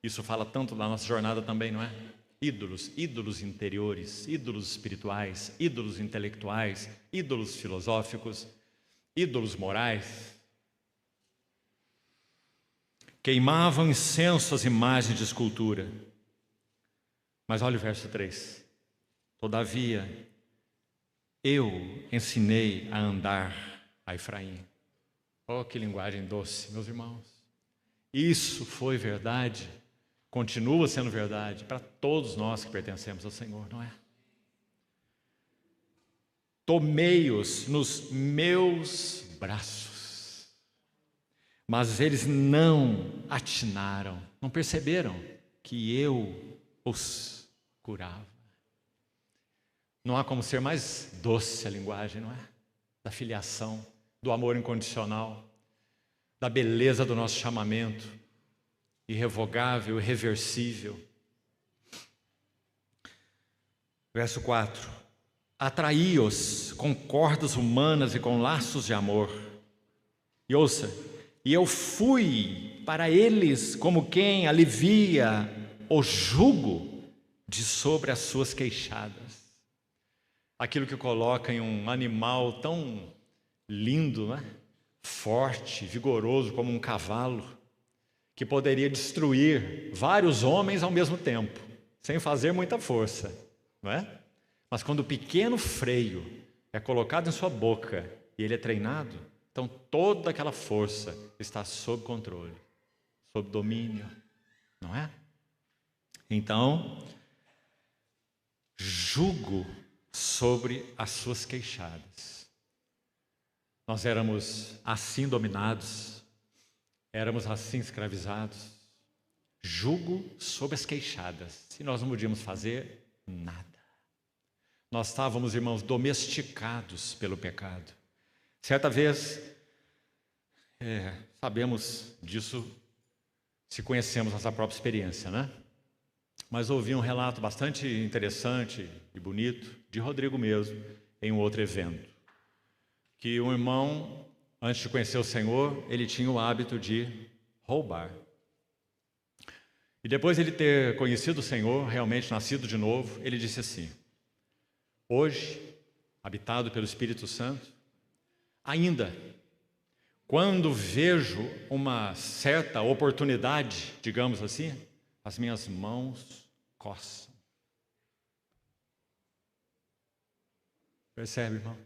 A: Isso fala tanto da nossa jornada também, não é? Ídolos interiores, ídolos espirituais, ídolos intelectuais, ídolos filosóficos, ídolos morais. Queimavam incenso às imagens de escultura. Mas olha o verso 3. Todavia, eu ensinei a andar a Efraim. Oh, que linguagem doce, meus irmãos. Isso foi verdade, continua sendo verdade para todos nós que pertencemos ao Senhor, não é? Tomei-os nos meus braços, mas eles não atinaram, não perceberam que eu os curava. Não há como ser mais doce a linguagem, não é? Da filiação, do amor incondicional, da beleza do nosso chamamento, irrevogável, irreversível. Verso 4: atraí-os com cordas humanas e com laços de amor. E ouça, e eu fui para eles como quem alivia o jugo de sobre as suas queixadas. Aquilo que coloca em um animal tão lindo, né? Forte, vigoroso como um cavalo, que poderia destruir vários homens ao mesmo tempo, sem fazer muita força, não é? Mas quando o pequeno freio é colocado em sua boca e ele é treinado, então toda aquela força está sob controle, sob domínio, não é? Então, jugo sobre as suas queixadas. Nós éramos assim dominados, éramos assim escravizados, jugo sobre as queixadas, e nós não podíamos fazer nada. Nós estávamos, irmãos, domesticados pelo pecado. Certa vez, sabemos disso se conhecemos nossa própria experiência, né? Mas ouvi um relato bastante interessante e bonito de Rodrigo mesmo, em um outro evento, que um irmão, antes de conhecer o Senhor, ele tinha o hábito de roubar. E depois de ele ter conhecido o Senhor, realmente nascido de novo, ele disse assim: hoje, habitado pelo Espírito Santo, ainda, quando vejo uma certa oportunidade, digamos assim, as minhas mãos coçam. Percebe, irmão?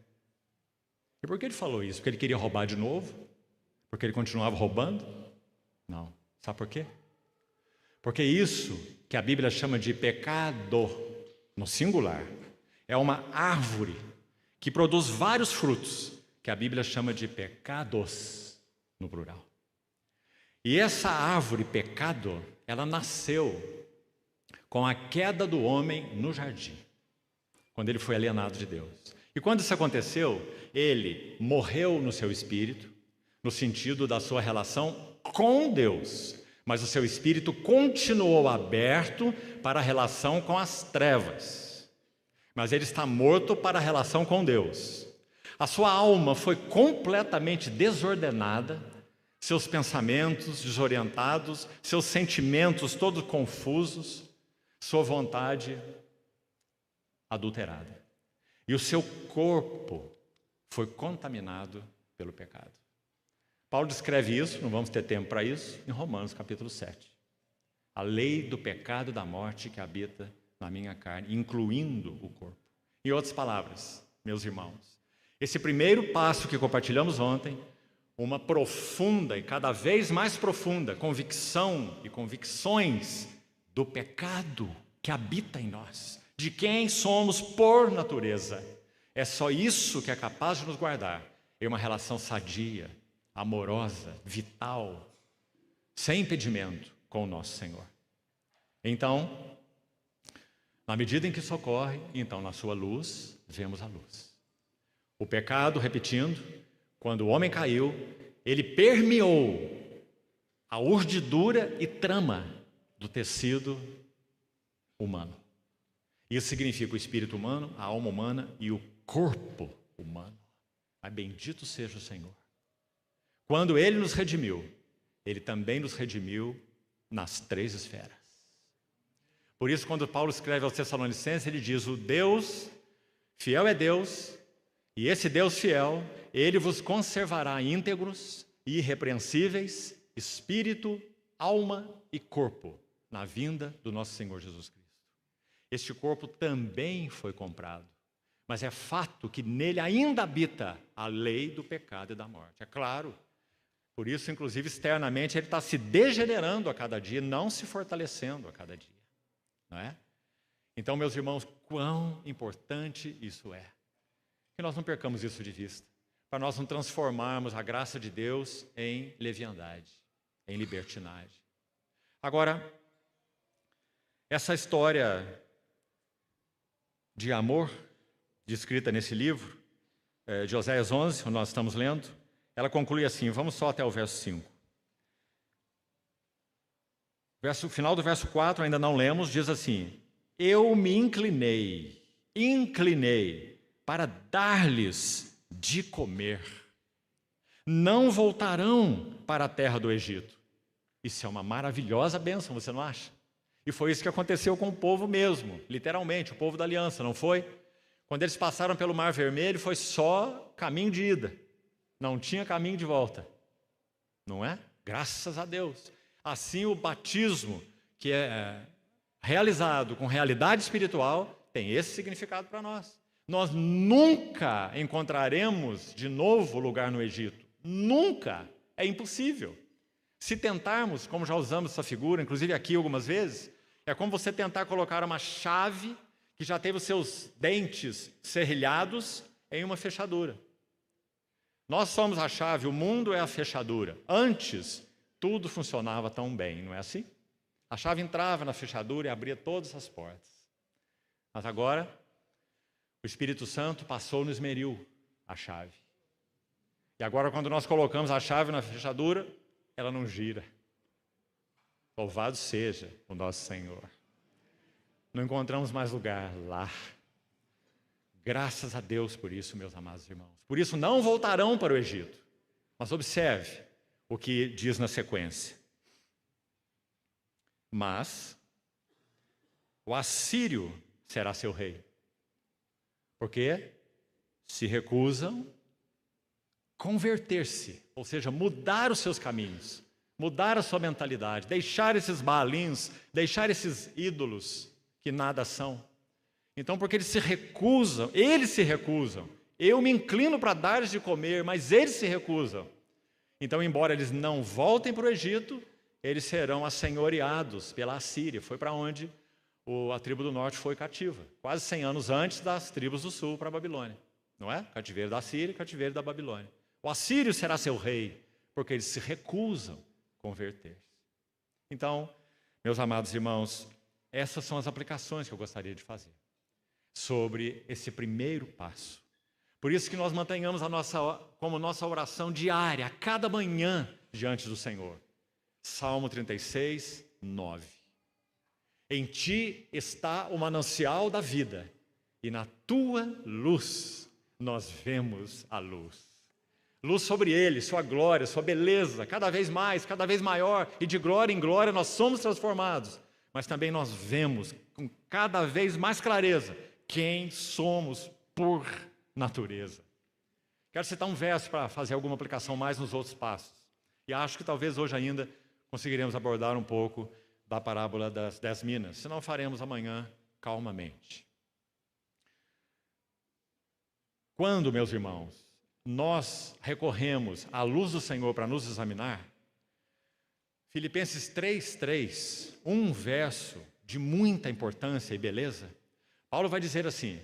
A: E por que ele falou isso? Porque ele queria roubar de novo? Porque ele continuava roubando? Não. Sabe por quê? Porque isso que a Bíblia chama de pecado, no singular, é uma árvore que produz vários frutos, que a Bíblia chama de pecados, no plural. E essa árvore, pecado, ela nasceu com a queda do homem no jardim, quando ele foi alienado de Deus. E quando isso aconteceu, ele morreu no seu espírito, no sentido da sua relação com Deus, mas o seu espírito continuou aberto para a relação com as trevas. Mas ele está morto para a relação com Deus. A sua alma foi completamente desordenada, seus pensamentos desorientados, seus sentimentos todos confusos, sua vontade adulterada. E o seu corpo foi contaminado pelo pecado. Paulo descreve isso, não vamos ter tempo para isso, em Romanos capítulo 7. A lei do pecado e da morte que habita na minha carne, incluindo o corpo. Em outras palavras, meus irmãos, esse primeiro passo que compartilhamos ontem, uma profunda e cada vez mais profunda convicção e convicções do pecado que habita em nós, de quem somos por natureza. É só isso que é capaz de nos guardar em uma relação sadia, amorosa, vital, sem impedimento com o nosso Senhor. Então, na medida em que isso ocorre, então na sua luz, vemos a luz. O pecado, repetindo, quando o homem caiu, ele permeou a urdidura e trama do tecido humano. Isso significa o espírito humano, a alma humana e o corpo humano. Mas bendito seja o Senhor. Quando Ele nos redimiu, Ele também nos redimiu nas 3 esferas. Por isso, quando Paulo escreve aos Tessalonicenses, ele diz: o Deus fiel é Deus, e esse Deus fiel, Ele vos conservará íntegros e irrepreensíveis, espírito, alma e corpo, na vinda do nosso Senhor Jesus Cristo. Este corpo também foi comprado, Mas é fato que nele ainda habita a lei do pecado e da morte. É claro. Por isso, inclusive, externamente, ele está se degenerando a cada dia, não se fortalecendo a cada dia. Não é? Então, meus irmãos, quão importante isso é. Que nós não percamos isso de vista. Para nós não transformarmos a graça de Deus em leviandade, em libertinagem. Agora, essa história de amor, descrita nesse livro, de Oséias 11, onde nós estamos lendo, ela conclui assim, vamos só até o verso 5. O final do verso 4, ainda não lemos, diz assim, eu me inclinei para dar-lhes de comer. Não voltarão para a terra do Egito. Isso é uma maravilhosa bênção, você não acha? E foi isso que aconteceu com o povo mesmo, literalmente, o povo da aliança, não foi? Quando eles passaram pelo Mar Vermelho, foi só caminho de ida. Não tinha caminho de volta. Não é? Graças a Deus. Assim, o batismo, que é realizado com realidade espiritual, tem esse significado para nós. Nós nunca encontraremos de novo lugar no Egito. Nunca. É impossível. Se tentarmos, como já usamos essa figura, inclusive aqui algumas vezes, é como você tentar colocar uma chave que já teve os seus dentes serrilhados em uma fechadura. Nós somos a chave, o mundo é a fechadura. Antes, tudo funcionava tão bem, não é assim? A chave entrava na fechadura e abria todas as portas. Mas agora, o Espírito Santo passou no esmeril a chave. E agora, quando nós colocamos a chave na fechadura, ela não gira. Louvado seja o nosso Senhor. Não encontramos mais lugar lá. Graças a Deus por isso, meus amados irmãos. Por isso, não voltarão para o Egito. Mas observe o que diz na sequência. Mas o assírio será seu rei. Porque se recusam converter-se, ou seja, mudar os seus caminhos, mudar a sua mentalidade, deixar esses baalins, deixar esses ídolos que nada são. Então, porque eles se recusam, eu me inclino para dar-lhes de comer, mas eles se recusam. Então, embora eles não voltem para o Egito, eles serão assenhoreados pela Assíria. Foi para onde a tribo do norte foi cativa, quase 100 anos antes das tribos do sul para a Babilônia. Não é? Cativeiro da Síria, cativeiro da Babilônia. O assírio será seu rei, porque eles se recusam a converter-se. Então, meus amados irmãos, essas são as aplicações que eu gostaria de fazer sobre esse primeiro passo. Por isso que nós mantenhamos como nossa oração diária, a cada manhã, diante do Senhor. Salmo 36, 9. Em ti está o manancial da vida, e na tua luz nós vemos a luz. Luz sobre ele, sua glória, sua beleza, cada vez mais, cada vez maior, e de glória em glória nós somos transformados. Mas também nós vemos com cada vez mais clareza quem somos por natureza. Quero citar um verso para fazer alguma aplicação mais nos outros passos. E acho que talvez hoje ainda conseguiremos abordar um pouco da parábola das 10 minas. Se não, faremos amanhã calmamente. Quando, meus irmãos, nós recorremos à luz do Senhor para nos examinar, Filipenses 3:3, um verso de muita importância e beleza, Paulo vai dizer assim: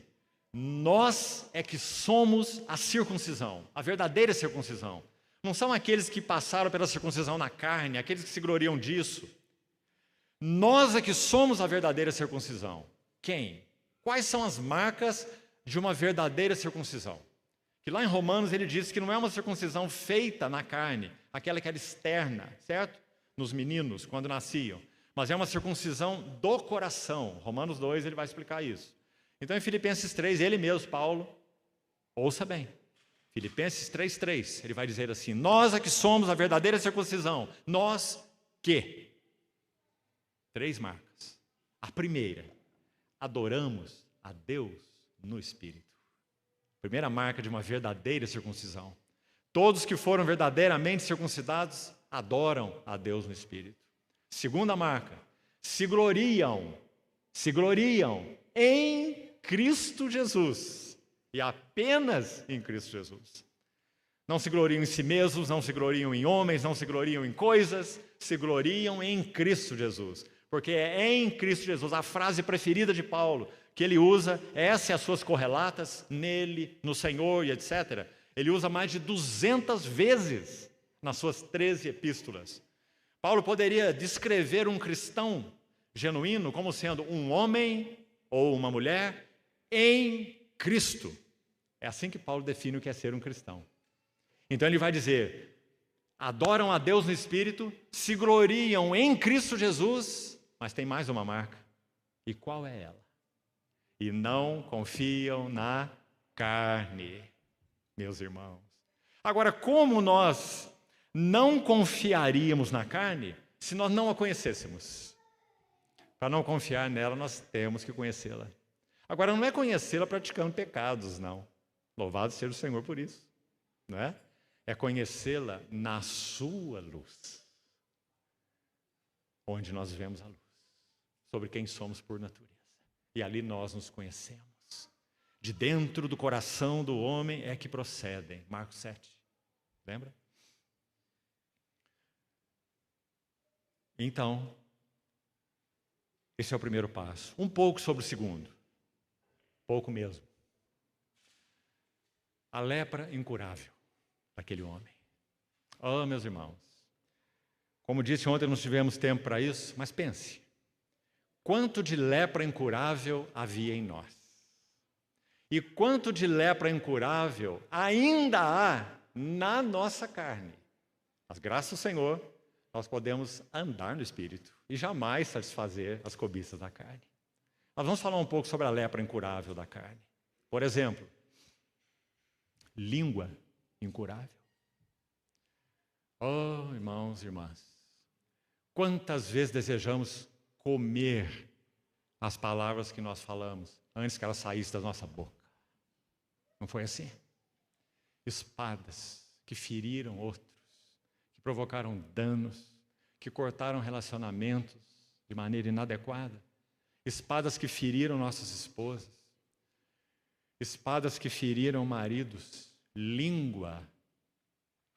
A: nós é que somos a circuncisão, a verdadeira circuncisão. Não são aqueles que passaram pela circuncisão na carne, aqueles que se gloriam disso. Nós é que somos a verdadeira circuncisão. Quem? Quais são as marcas de uma verdadeira circuncisão? Que lá em Romanos ele diz que não é uma circuncisão feita na carne, aquela que era externa, certo? Nos meninos, quando nasciam. Mas é uma circuncisão do coração. Romanos 2 ele vai explicar isso. Então em Filipenses 3, ele mesmo, Paulo, ouça bem. Filipenses 3:3, ele vai dizer assim: nós é que somos a verdadeira circuncisão. Nós que? 3 marcas. A primeira, adoramos a Deus no Espírito. Primeira marca de uma verdadeira circuncisão. Todos que foram verdadeiramente circuncidados adoram a Deus no Espírito. Segunda marca, se gloriam em Cristo Jesus e apenas em Cristo Jesus. Não se gloriam em si mesmos, não se gloriam em homens, não se gloriam em coisas, se gloriam em Cristo Jesus. Porque é em Cristo Jesus, a frase preferida de Paulo, que ele usa, essas e as suas correlatas, nele, no Senhor e etc. Ele usa mais de 200 vezes nas suas 13 epístolas. Paulo poderia descrever um cristão genuíno como sendo um homem ou uma mulher em Cristo. É assim que Paulo define o que é ser um cristão. Então ele vai dizer, adoram a Deus no Espírito, se gloriam em Cristo Jesus, mas tem mais uma marca. E qual é ela? E não confiam na carne, meus irmãos. Agora, como nós não confiaríamos na carne se nós não a conhecêssemos? Para não confiar nela, nós temos que conhecê-la. Agora, não é conhecê-la praticando pecados, não. Louvado seja o Senhor por isso, não é? É conhecê-la na sua luz, onde nós vemos a luz, sobre quem somos por natureza. E ali nós nos conhecemos. De dentro do coração do homem é que procedem. Marcos 7, lembra? Então, esse é o primeiro passo. Um pouco sobre o segundo. Pouco mesmo. A lepra incurável daquele homem. Oh, meus irmãos. Como disse ontem, não tivemos tempo para isso, mas pense. Quanto de lepra incurável havia em nós? E quanto de lepra incurável ainda há na nossa carne? Mas graças ao Senhor, nós podemos andar no Espírito e jamais satisfazer as cobiças da carne. Nós vamos falar um pouco sobre a lepra incurável da carne. Por exemplo, língua incurável. Oh, irmãos e irmãs, quantas vezes desejamos comer as palavras que nós falamos antes que elas saíssem da nossa boca? Não foi assim? Espadas que feriram outros, que provocaram danos, que cortaram relacionamentos de maneira inadequada. Espadas que feriram nossas esposas. Espadas que feriram maridos. Língua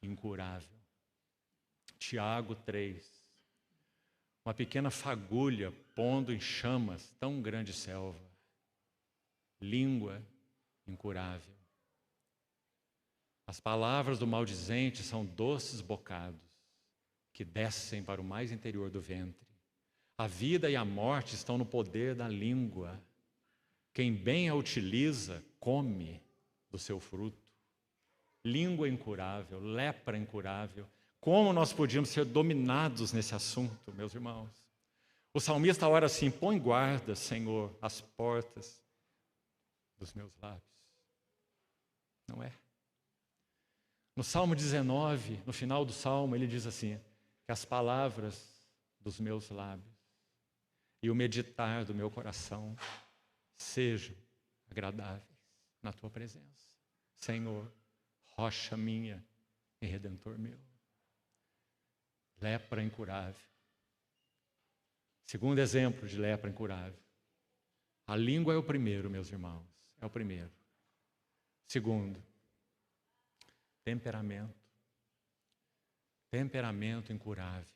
A: incurável. Tiago 3. Uma pequena fagulha pondo em chamas tão grande selva. Língua incurável. As palavras do maldizente são doces bocados que descem para o mais interior do ventre. A vida e a morte estão no poder da língua. Quem bem a utiliza, come do seu fruto. Língua incurável, lepra incurável. Como nós podíamos ser dominados nesse assunto, meus irmãos? O salmista ora assim: põe guarda, Senhor, as portas dos meus lábios. Não é? No Salmo 19, no final do Salmo, ele diz assim: que as palavras dos meus lábios e o meditar do meu coração sejam agradáveis na tua presença, Senhor, rocha minha e redentor meu. Lepra incurável. Segundo exemplo de lepra incurável. A língua é o primeiro, meus irmãos, é o primeiro. Segundo, temperamento. Temperamento incurável.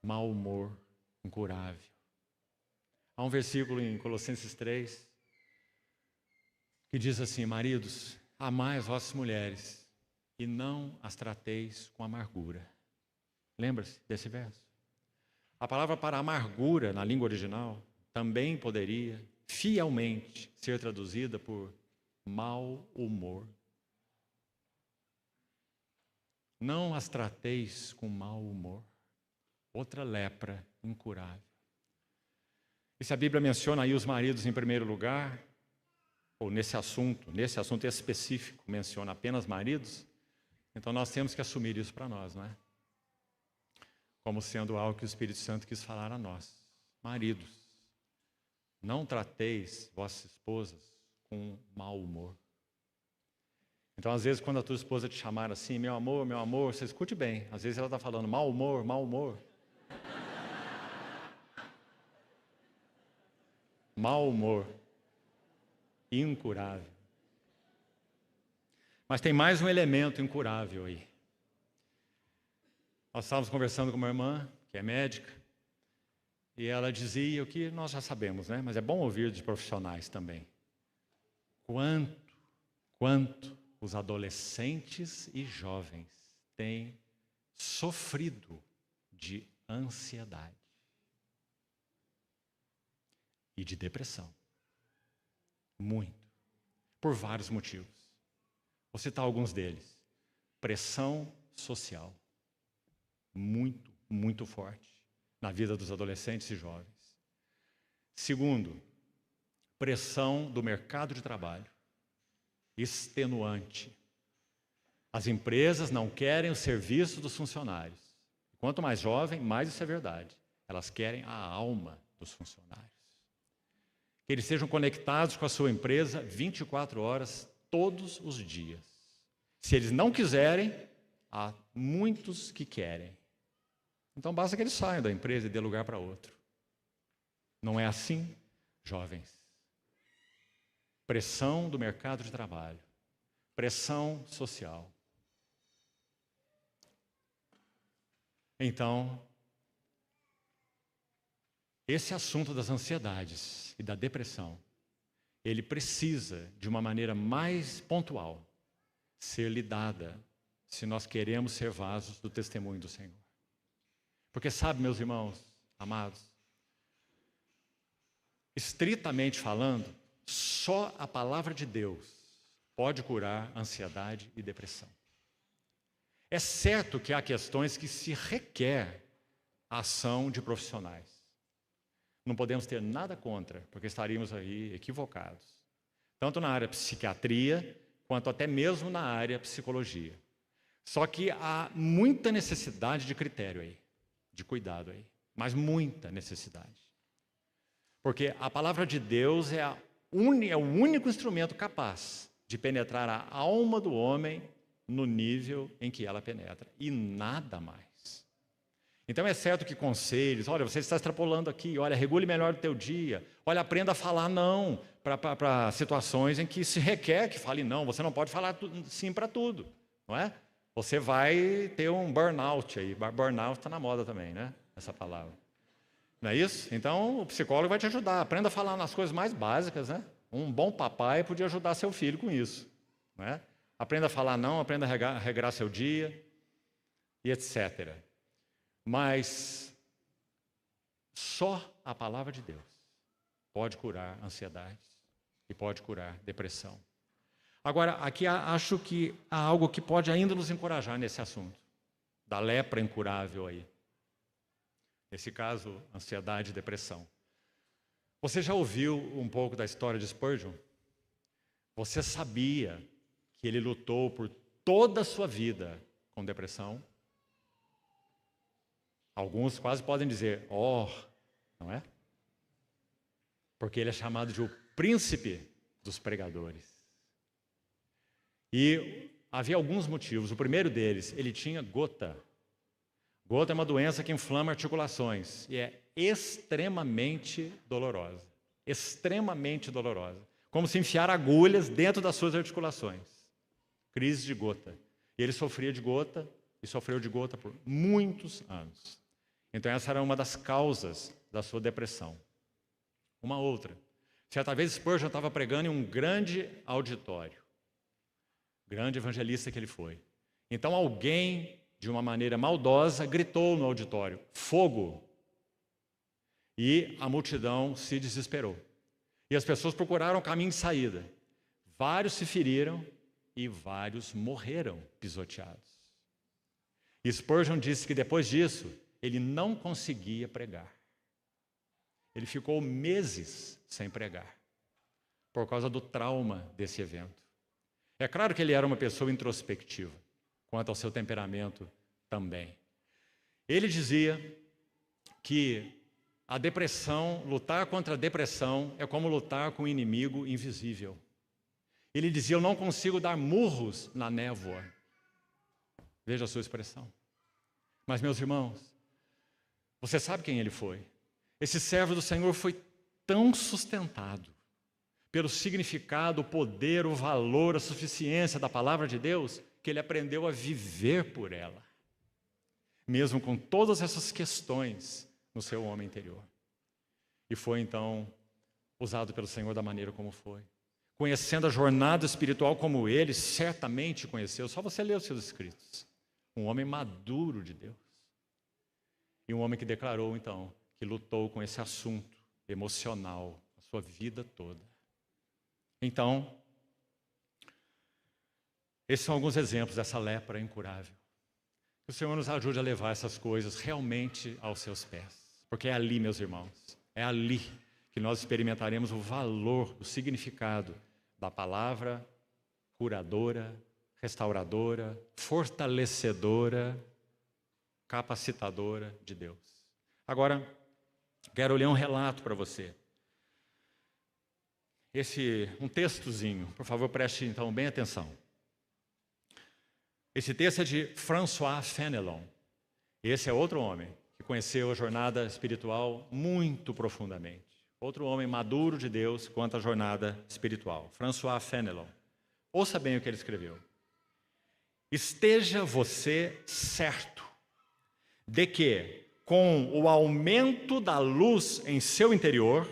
A: Mau humor incurável. Há um versículo em Colossenses 3 que diz assim: maridos, amai as vossas mulheres e não as trateis com amargura. Lembra-se desse verso? A palavra para amargura na língua original também poderia fielmente ser traduzida por mau humor. Não as trateis com mau humor. Outra lepra incurável. E se a Bíblia menciona aí os maridos em primeiro lugar, ou nesse assunto específico menciona apenas maridos, então nós temos que assumir isso para nós, não é? Como sendo algo que o Espírito Santo quis falar a nós. Maridos, não trateis vossas esposas com mau humor. Então, às vezes, quando a tua esposa te chamar assim, meu amor, você escute bem. Às vezes ela está falando mau humor, mau humor. Mau humor. incurável. Mas tem mais um elemento incurável aí. Nós estávamos conversando com uma irmã, que é médica, e ela dizia o que nós já sabemos, né? Mas é bom ouvir de profissionais também. Quanto os adolescentes e jovens têm sofrido de ansiedade e de depressão. Muito. Por vários motivos. Vou citar alguns deles. Pressão social. Muito forte na vida dos adolescentes e jovens. Segundo, pressão do mercado de trabalho. Extenuante. As empresas não querem o serviço dos funcionários. Quanto mais jovem, mais isso é verdade. Elas querem a alma dos funcionários. Que eles sejam conectados com a sua empresa 24 horas, todos os dias. Se eles não quiserem, há muitos que querem. Então basta que eles saiam da empresa e dê lugar para outro. Não é assim, jovens. Pressão do mercado de trabalho. Pressão social. Então, esse assunto das ansiedades e da depressão, ele precisa, de uma maneira mais pontual, ser lidada se nós queremos ser vasos do testemunho do Senhor. Porque sabe, meus irmãos, amados, estritamente falando, só a palavra de Deus pode curar ansiedade e depressão. É certo que há questões que se requer a ação de profissionais. Não podemos ter nada contra, porque estaríamos aí equivocados. Tanto na área psiquiatria, quanto até mesmo na área psicologia. Só que há muita necessidade de critério aí, de cuidado aí. Mas muita necessidade. Porque a palavra de Deus é o único instrumento capaz de penetrar a alma do homem no nível em que ela penetra. E nada mais. Então é certo que conselhos, olha, você está extrapolando aqui, olha, regule melhor o teu dia, olha, aprenda a falar não para situações em que se requer que fale não, você não pode falar sim para tudo, não é? Você vai ter um burnout aí, burnout está na moda também, né? Essa palavra. Não é isso? Então o psicólogo vai te ajudar, aprenda a falar nas coisas mais básicas, né? Um bom papai podia ajudar seu filho com isso, não é? Aprenda a falar não, aprenda a regrar seu dia e etc. Mas só a palavra de Deus pode curar ansiedade e pode curar depressão. Agora, aqui acho que há algo que pode ainda nos encorajar nesse assunto, da lepra incurável aí. Nesse caso, ansiedade e depressão. Você já ouviu um pouco da história de Spurgeon? Você sabia que ele lutou por toda a sua vida com depressão? Alguns quase podem dizer, não é? Porque ele é chamado de o príncipe dos pregadores. E havia alguns motivos. O primeiro deles, ele tinha gota. Gota é uma doença que inflama articulações e é extremamente dolorosa. Extremamente dolorosa. Como se enfiar agulhas dentro das suas articulações. Crise de gota. E ele sofria de gota e sofreu de gota por muitos anos. Então essa era uma das causas da sua depressão. Uma outra. Certa vez Spurgeon estava pregando em um grande auditório. Grande evangelista que ele foi. Então alguém, de uma maneira maldosa, gritou no auditório, fogo! E a multidão se desesperou. E as pessoas procuraram um caminho de saída. Vários se feriram e vários morreram pisoteados. E Spurgeon disse que depois disso, ele não conseguia pregar. Ele ficou meses sem pregar, por causa do trauma desse evento. É claro que ele era uma pessoa introspectiva, quanto ao seu temperamento também. Ele dizia que a depressão, lutar contra a depressão é como lutar com um inimigo invisível. Ele dizia, eu não consigo dar murros na névoa. Veja a sua expressão. Mas, meus irmãos, você sabe quem ele foi? Esse servo do Senhor foi tão sustentado pelo significado, o poder, o valor, a suficiência da palavra de Deus, que ele aprendeu a viver por ela, mesmo com todas essas questões no seu homem interior. E foi então usado pelo Senhor da maneira como foi. Conhecendo a jornada espiritual como ele certamente conheceu, só você ler os seus escritos. Um homem maduro de Deus. E um homem que declarou, então, que lutou com esse assunto emocional a sua vida toda. Então, esses são alguns exemplos dessa lepra incurável. Que o Senhor nos ajude a levar essas coisas realmente aos seus pés. Porque é ali, meus irmãos, é ali que nós experimentaremos o valor, o significado da palavra curadora, restauradora, fortalecedora, capacitadora de Deus. Agora, quero ler um relato para você. Um textozinho, por favor, preste então bem atenção. Esse texto é de François Fenelon. Esse é outro homem que conheceu a jornada espiritual muito profundamente. Outro homem maduro de Deus quanto à jornada espiritual. François Fenelon. Ouça bem o que ele escreveu. Esteja você certo de que, com o aumento da luz em seu interior,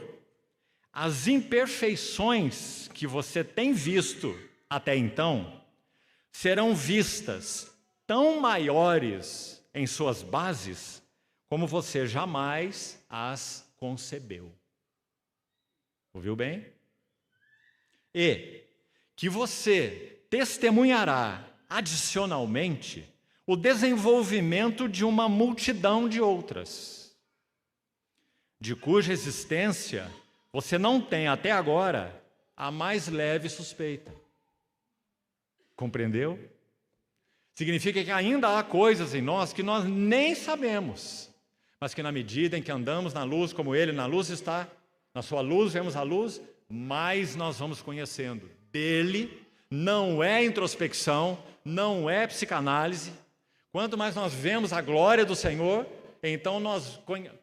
A: as imperfeições que você tem visto até então serão vistas tão maiores em suas bases como você jamais as concebeu. Ouviu bem? E que você testemunhará adicionalmente o desenvolvimento de uma multidão de outras, de cuja existência você não tem até agora a mais leve suspeita. Compreendeu? Significa que ainda há coisas em nós que nós nem sabemos, mas que na medida em que andamos na luz, como Ele na luz está, na sua luz vemos a luz, mais nós vamos conhecendo dele. Não é introspecção, não é psicanálise. Quanto mais nós vemos a glória do Senhor, então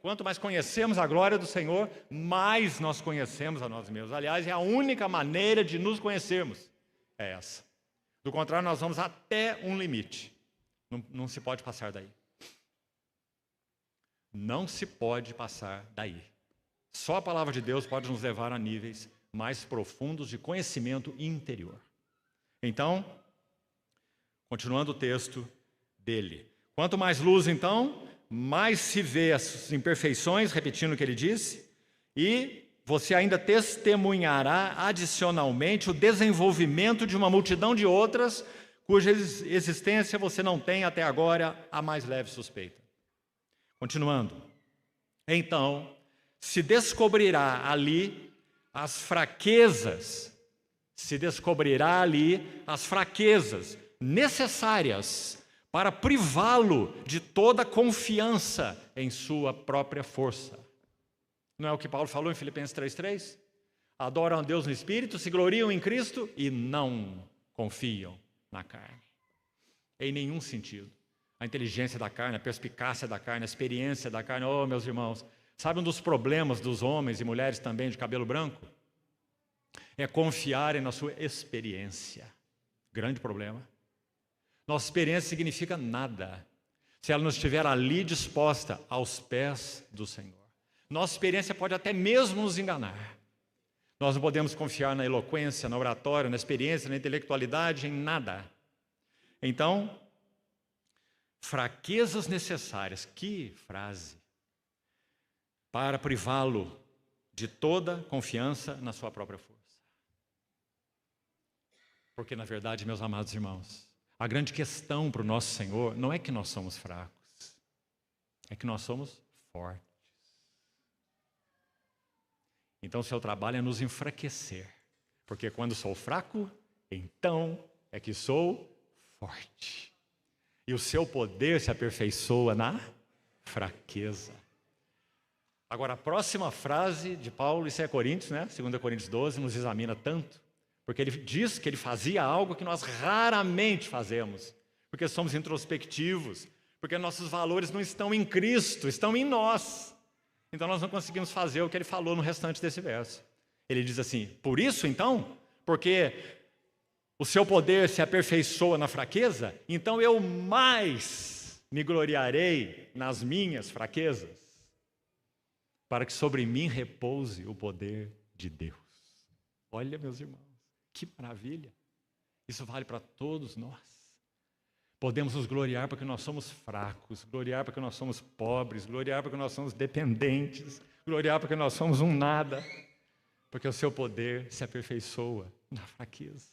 A: quanto mais conhecemos a glória do Senhor, mais nós conhecemos a nós mesmos. Aliás, é a única maneira de nos conhecermos, é essa. Do contrário, nós vamos até um limite. Não se pode passar daí. Não se pode passar daí. Só a palavra de Deus pode nos levar a níveis mais profundos de conhecimento interior. Então, continuando o texto dele. Quanto mais luz, então, mais se vê as imperfeições, repetindo o que ele disse, e você ainda testemunhará adicionalmente o desenvolvimento de uma multidão de outras, cuja existência você não tem até agora a mais leve suspeita. Continuando. Então, se descobrirá ali as fraquezas necessárias para privá-lo de toda confiança em sua própria força. Não é o que Paulo falou em Filipenses 3:3? Adoram a Deus no Espírito, se gloriam em Cristo e não confiam na carne. Em nenhum sentido. A inteligência da carne, a perspicácia da carne, a experiência da carne. Oh, meus irmãos, sabe um dos problemas dos homens e mulheres também de cabelo branco? É confiarem na sua experiência. Grande problema. Nossa experiência significa nada se ela não estiver ali disposta aos pés do Senhor. Nossa experiência pode até mesmo nos enganar. Nós não podemos confiar na eloquência, na oratória, na experiência, na intelectualidade, em nada. Então, fraquezas necessárias, que frase, para privá-lo de toda confiança na sua própria força. Porque, na verdade, meus amados irmãos, a grande questão para o nosso Senhor não é que nós somos fracos, é que nós somos fortes. Então, o seu trabalho é nos enfraquecer, porque quando sou fraco, então é que sou forte. E o seu poder se aperfeiçoa na fraqueza. Agora, a próxima frase de Paulo, isso é Coríntios, né? 2 Coríntios 12, nos examina tanto, porque ele diz que ele fazia algo que nós raramente fazemos, porque somos introspectivos, porque nossos valores não estão em Cristo, estão em nós. Então nós não conseguimos fazer o que ele falou no restante desse verso. Ele diz assim: por isso então, porque o seu poder se aperfeiçoa na fraqueza, então eu mais me gloriarei nas minhas fraquezas, para que sobre mim repouse o poder de Deus. Olha, meus irmãos, que maravilha! Isso vale para todos nós. Podemos nos gloriar porque nós somos fracos, gloriar porque nós somos pobres, gloriar porque nós somos dependentes, gloriar porque nós somos um nada, porque o seu poder se aperfeiçoa na fraqueza.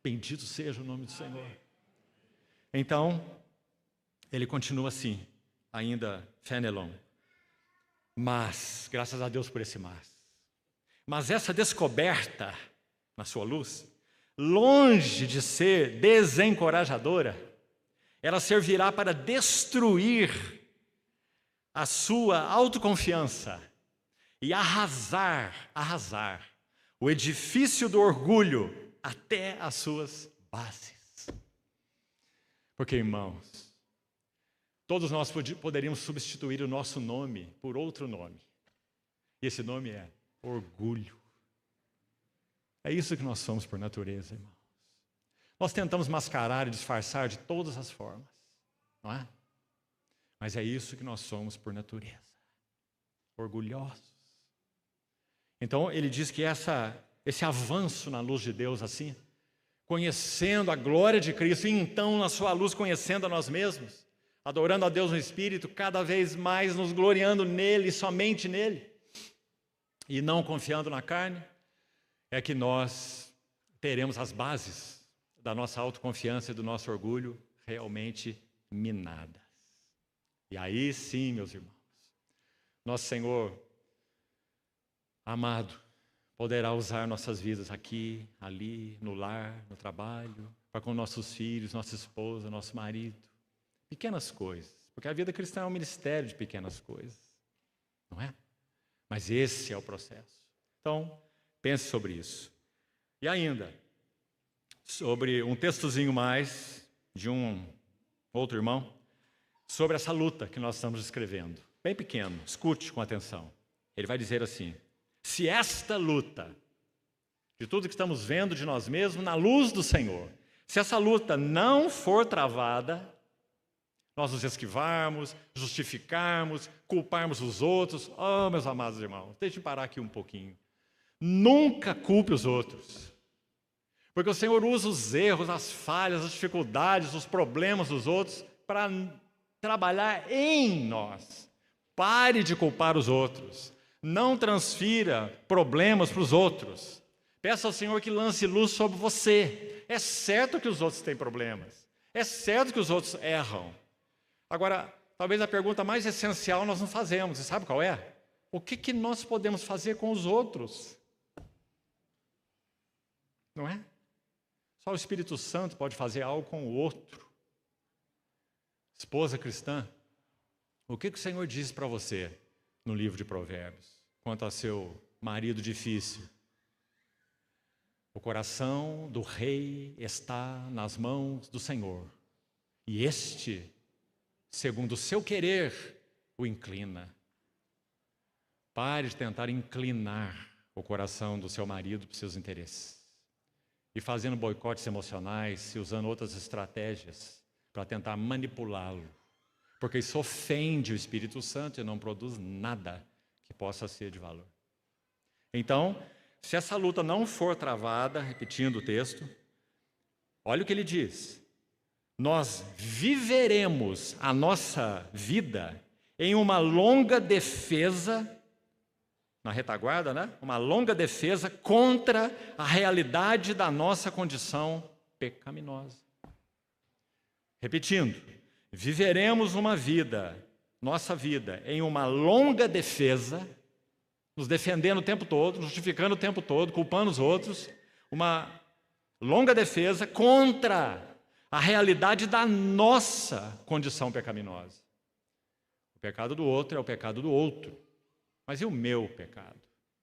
A: Bendito seja o nome do Senhor. Então, ele continua assim, ainda Fenelon. Mas, graças a Deus por esse mas essa descoberta, na sua luz, longe de ser desencorajadora, ela servirá para destruir a sua autoconfiança e arrasar o edifício do orgulho até as suas bases. Porque, irmãos, todos nós poderíamos substituir o nosso nome por outro nome. E esse nome é orgulho. É isso que nós somos por natureza, irmãos. Nós tentamos mascarar e disfarçar de todas as formas, não é? Mas é isso que nós somos por natureza. Orgulhosos. Então, ele diz que esse avanço na luz de Deus assim, conhecendo a glória de Cristo, e então na sua luz conhecendo a nós mesmos, adorando a Deus no Espírito, cada vez mais nos gloriando nele, somente nele, e não confiando na carne, é que nós teremos as bases da nossa autoconfiança e do nosso orgulho realmente minadas. E aí sim, meus irmãos, nosso Senhor amado poderá usar nossas vidas aqui, ali, no lar, no trabalho, para com nossos filhos, nossa esposa, nosso marido. Pequenas coisas, porque a vida cristã é um ministério de pequenas coisas, não é? Mas esse é o processo. Então, pense sobre isso. E ainda, sobre um textozinho mais de um outro irmão, sobre essa luta que nós estamos escrevendo. Bem pequeno, escute com atenção. Ele vai dizer assim: se esta luta, de tudo que estamos vendo de nós mesmos, na luz do Senhor, se essa luta não for travada, nós nos esquivarmos, justificarmos, culparmos os outros. Oh, meus amados irmãos, deixem parar aqui um pouquinho. Nunca culpe os outros. Porque o Senhor usa os erros, as falhas, as dificuldades, os problemas dos outros para trabalhar em nós. Pare de culpar os outros. Não transfira problemas para os outros. Peça ao Senhor que lance luz sobre você. É certo que os outros têm problemas. É certo que os outros erram. Agora, talvez a pergunta mais essencial nós não fazemos. Você sabe qual é? O que nós podemos fazer com os outros? Não é? Só o Espírito Santo pode fazer algo com o outro. Esposa cristã, o que o Senhor diz para você no livro de Provérbios quanto a seu marido difícil? O coração do rei está nas mãos do Senhor, e este, segundo o seu querer, o inclina. Pare de tentar inclinar o coração do seu marido para os seus interesses. E fazendo boicotes emocionais, e usando outras estratégias para tentar manipulá-lo. Porque isso ofende o Espírito Santo e não produz nada que possa ser de valor. Então, se essa luta não for travada, repetindo o texto, olha o que ele diz. Nós viveremos a nossa vida em uma longa defesa, na retaguarda, né? Uma longa defesa contra a realidade da nossa condição pecaminosa. Repetindo, viveremos uma vida, nossa vida, em uma longa defesa, nos defendendo o tempo todo, justificando o tempo todo, culpando os outros, uma longa defesa contra a realidade da nossa condição pecaminosa. O pecado do outro é o pecado do outro. Mas e o meu pecado?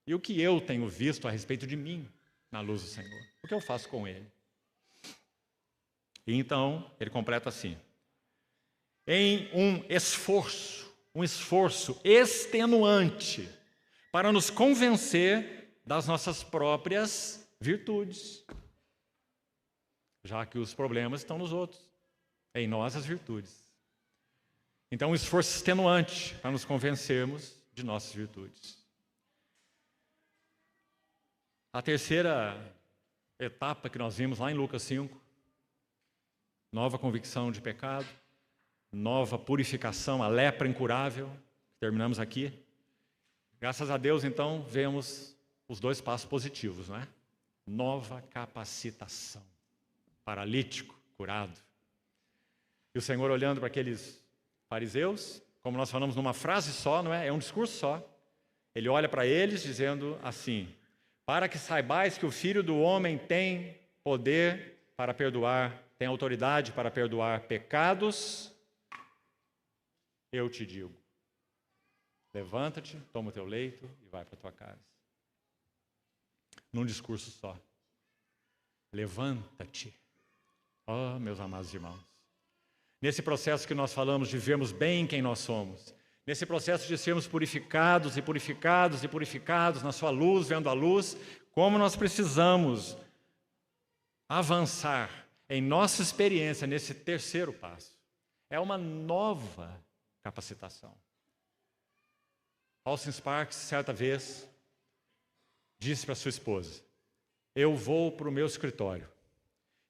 A: E o que eu tenho visto a respeito de mim na luz do Senhor? O que eu faço com ele? E então, ele completa assim. Em um esforço extenuante para nos convencer das nossas próprias virtudes, já que os problemas estão nos outros, em nós as virtudes. Então, um esforço extenuante para nos convencermos de nossas virtudes. A terceira etapa que nós vimos lá em Lucas 5, nova convicção de pecado, nova purificação, a lepra incurável, terminamos aqui. Graças a Deus, então, vemos os dois passos positivos, não é? Nova capacitação. Paralítico, curado. E o Senhor olhando para aqueles fariseus, como nós falamos numa frase só, não é? É um discurso só. Ele olha para eles dizendo assim: para que saibais que o Filho do Homem tem poder para perdoar, tem autoridade para perdoar pecados, eu te digo, levanta-te, toma o teu leito e vai para a tua casa. Num discurso só. Levanta-te. Oh, meus amados irmãos. Nesse processo que nós falamos de vermos bem quem nós somos, nesse processo de sermos purificados e purificados e purificados na sua luz, vendo a luz, como nós precisamos avançar em nossa experiência nesse terceiro passo. É uma nova capacitação. Austin Sparks, certa vez, disse para sua esposa: eu vou para o meu escritório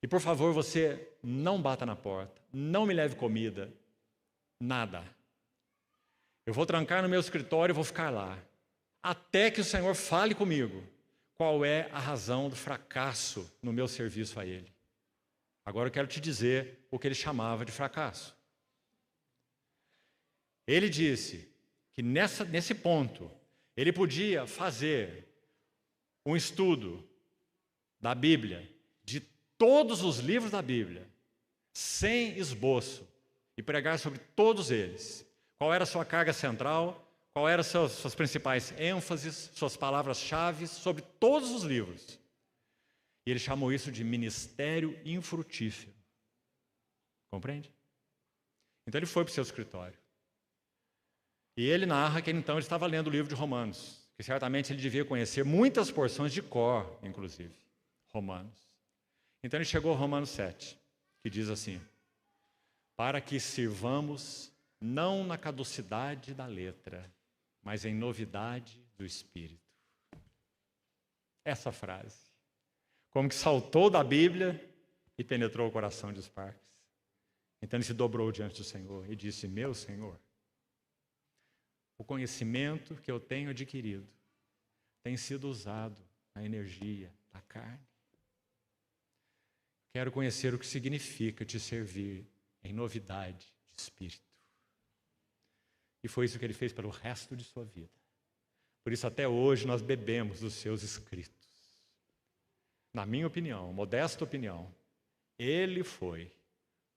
A: e, por favor, você não bata na porta, não me leve comida, nada. Eu vou trancar no meu escritório e vou ficar lá, até que o Senhor fale comigo qual é a razão do fracasso no meu serviço a Ele. Agora eu quero te dizer o que ele chamava de fracasso. Ele disse que nesse ponto, ele podia fazer um estudo da Bíblia, de todos os livros da Bíblia, sem esboço, e pregar sobre todos eles. Qual era a sua carga central, qual eram suas principais ênfases, suas palavras-chave sobre todos os livros. E ele chamou isso de ministério infrutífero. Compreende? Então ele foi para o seu escritório. E ele narra que então ele estava lendo o livro de Romanos, que certamente ele devia conhecer muitas porções de cor, inclusive, Romanos. Então ele chegou a Romanos 7, que diz assim: para que sirvamos não na caducidade da letra, mas em novidade do Espírito. Essa frase, como que saltou da Bíblia e penetrou o coração de Sparks. Então ele se dobrou diante do Senhor e disse: meu Senhor, o conhecimento que eu tenho adquirido tem sido usado na energia da carne. Quero conhecer o que significa te servir em novidade de espírito. E foi isso que ele fez pelo resto de sua vida. Por isso até hoje nós bebemos dos seus escritos. Na minha opinião, modesta opinião, ele foi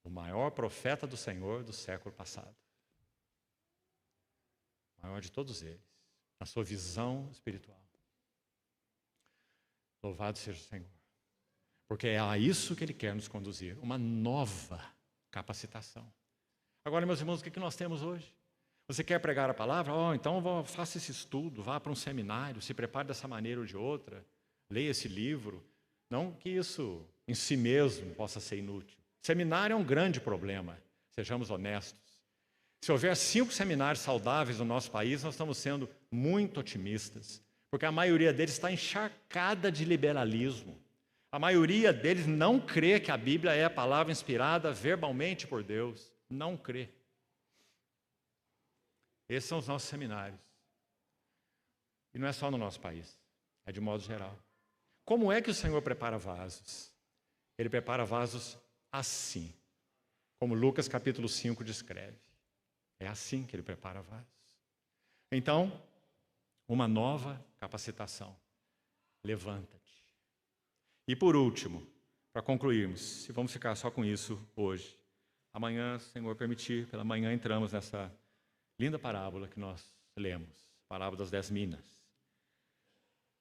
A: o maior profeta do Senhor do século passado. O maior de todos eles, na sua visão espiritual. Louvado seja o Senhor. Porque é a isso que Ele quer nos conduzir, uma nova capacitação. Agora, meus irmãos, o que nós temos hoje? Você quer pregar a palavra? Então faça esse estudo, vá para um seminário, se prepare dessa maneira ou de outra, leia esse livro. Não que isso em si mesmo possa ser inútil. Seminário é um grande problema, sejamos honestos. Se houver 5 seminários saudáveis no nosso país, nós estamos sendo muito otimistas, porque a maioria deles está encharcada de liberalismo. A maioria deles não crê que a Bíblia é a palavra inspirada verbalmente por Deus. Não crê. Esses são os nossos seminários. E não é só no nosso país, é de modo geral. Como é que o Senhor prepara vasos? Ele prepara vasos assim, como Lucas capítulo 5 descreve. É assim que ele prepara vasos. Então, uma nova capacitação. Levanta-te. E por último, para concluirmos, se vamos ficar só com isso hoje, amanhã, se o Senhor permitir, pela manhã entramos nessa linda parábola que nós lemos, a parábola das 10 minas.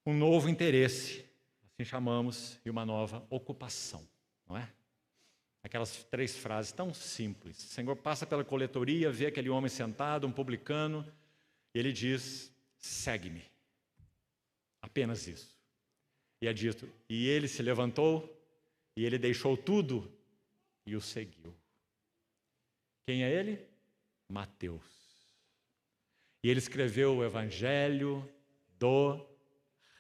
A: Um novo interesse, assim chamamos, e uma nova ocupação, não é? Aquelas 3 frases tão simples. O Senhor passa pela coletoria, vê aquele homem sentado, um publicano, e ele diz: segue-me. A Apenas isso. E é dito, e ele se levantou, e ele deixou tudo e o seguiu. Quem é ele? Mateus. E ele escreveu o Evangelho do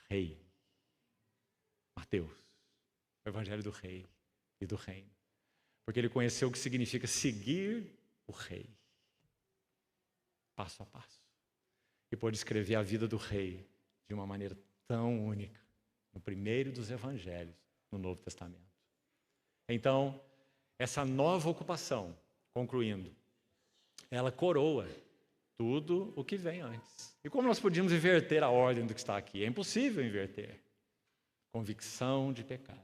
A: Rei. Mateus, o Evangelho do Rei e do Reino. Porque ele conheceu o que significa seguir o Rei, passo a passo. E pôde escrever a vida do Rei de uma maneira tão única, no primeiro dos Evangelhos, no Novo Testamento. Então, essa nova ocupação, concluindo, ela coroa tudo o que vem antes. E como nós podíamos inverter a ordem do que está aqui? É impossível inverter. Convicção de pecado,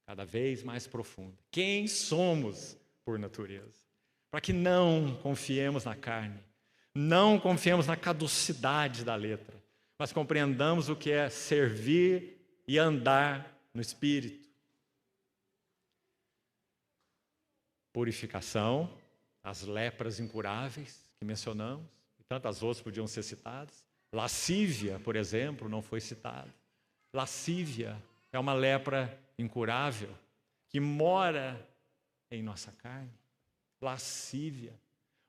A: cada vez mais profunda. Quem somos por natureza? Para que não confiemos na carne, não confiemos na caducidade da letra, mas compreendamos o que é servir e andar no Espírito. Purificação, as lepras incuráveis que mencionamos, e tantas outras podiam ser citadas. Lascívia, por exemplo, não foi citada. Lascívia é uma lepra incurável que mora em nossa carne. Lascívia,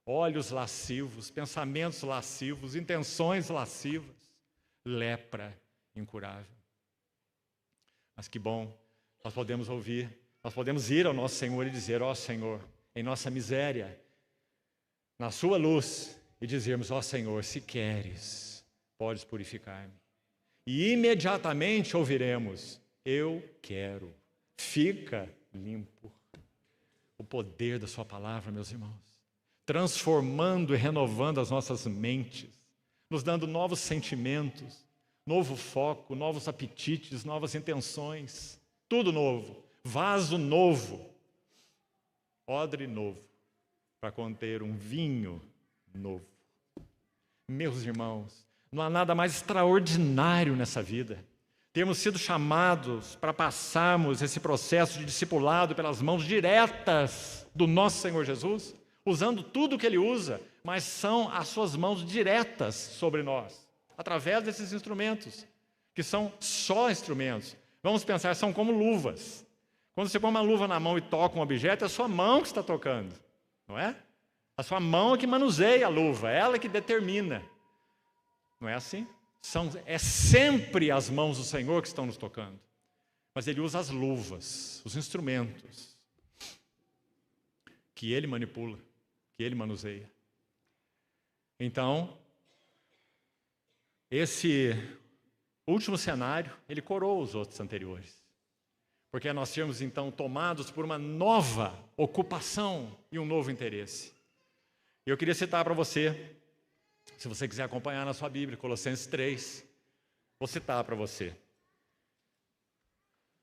A: olhos lascivos, pensamentos lascivos, intenções lascivas, lepra incurável. Mas que bom, nós podemos ouvir, nós podemos ir ao nosso Senhor e dizer, ó Senhor, em nossa miséria, na sua luz, e dizermos, ó Senhor, se queres, podes purificar-me. E imediatamente ouviremos, eu quero, fica limpo. O poder da sua palavra, meus irmãos, transformando e renovando as nossas mentes, nos dando novos sentimentos, novo foco, novos apetites, novas intenções, tudo novo, vaso novo, odre novo, para conter um vinho novo. Meus irmãos, não há nada mais extraordinário nessa vida. Temos sido chamados para passarmos esse processo de discipulado pelas mãos diretas do nosso Senhor Jesus, usando tudo o que Ele usa, mas são as suas mãos diretas sobre nós, através desses instrumentos, que são só instrumentos. Vamos pensar, são como luvas. Quando você põe uma luva na mão e toca um objeto, é a sua mão que está tocando, não é? A sua mão é que manuseia a luva, é ela que determina. Não é assim? É sempre as mãos do Senhor que estão nos tocando. Mas Ele usa as luvas, os instrumentos, que Ele manipula, que Ele manuseia. Então, esse último cenário, ele coroa os outros anteriores. Porque nós tínhamos, então, tomados por uma nova ocupação e um novo interesse. E eu queria citar para você, se você quiser acompanhar na sua Bíblia, Colossenses 3, vou citar para você.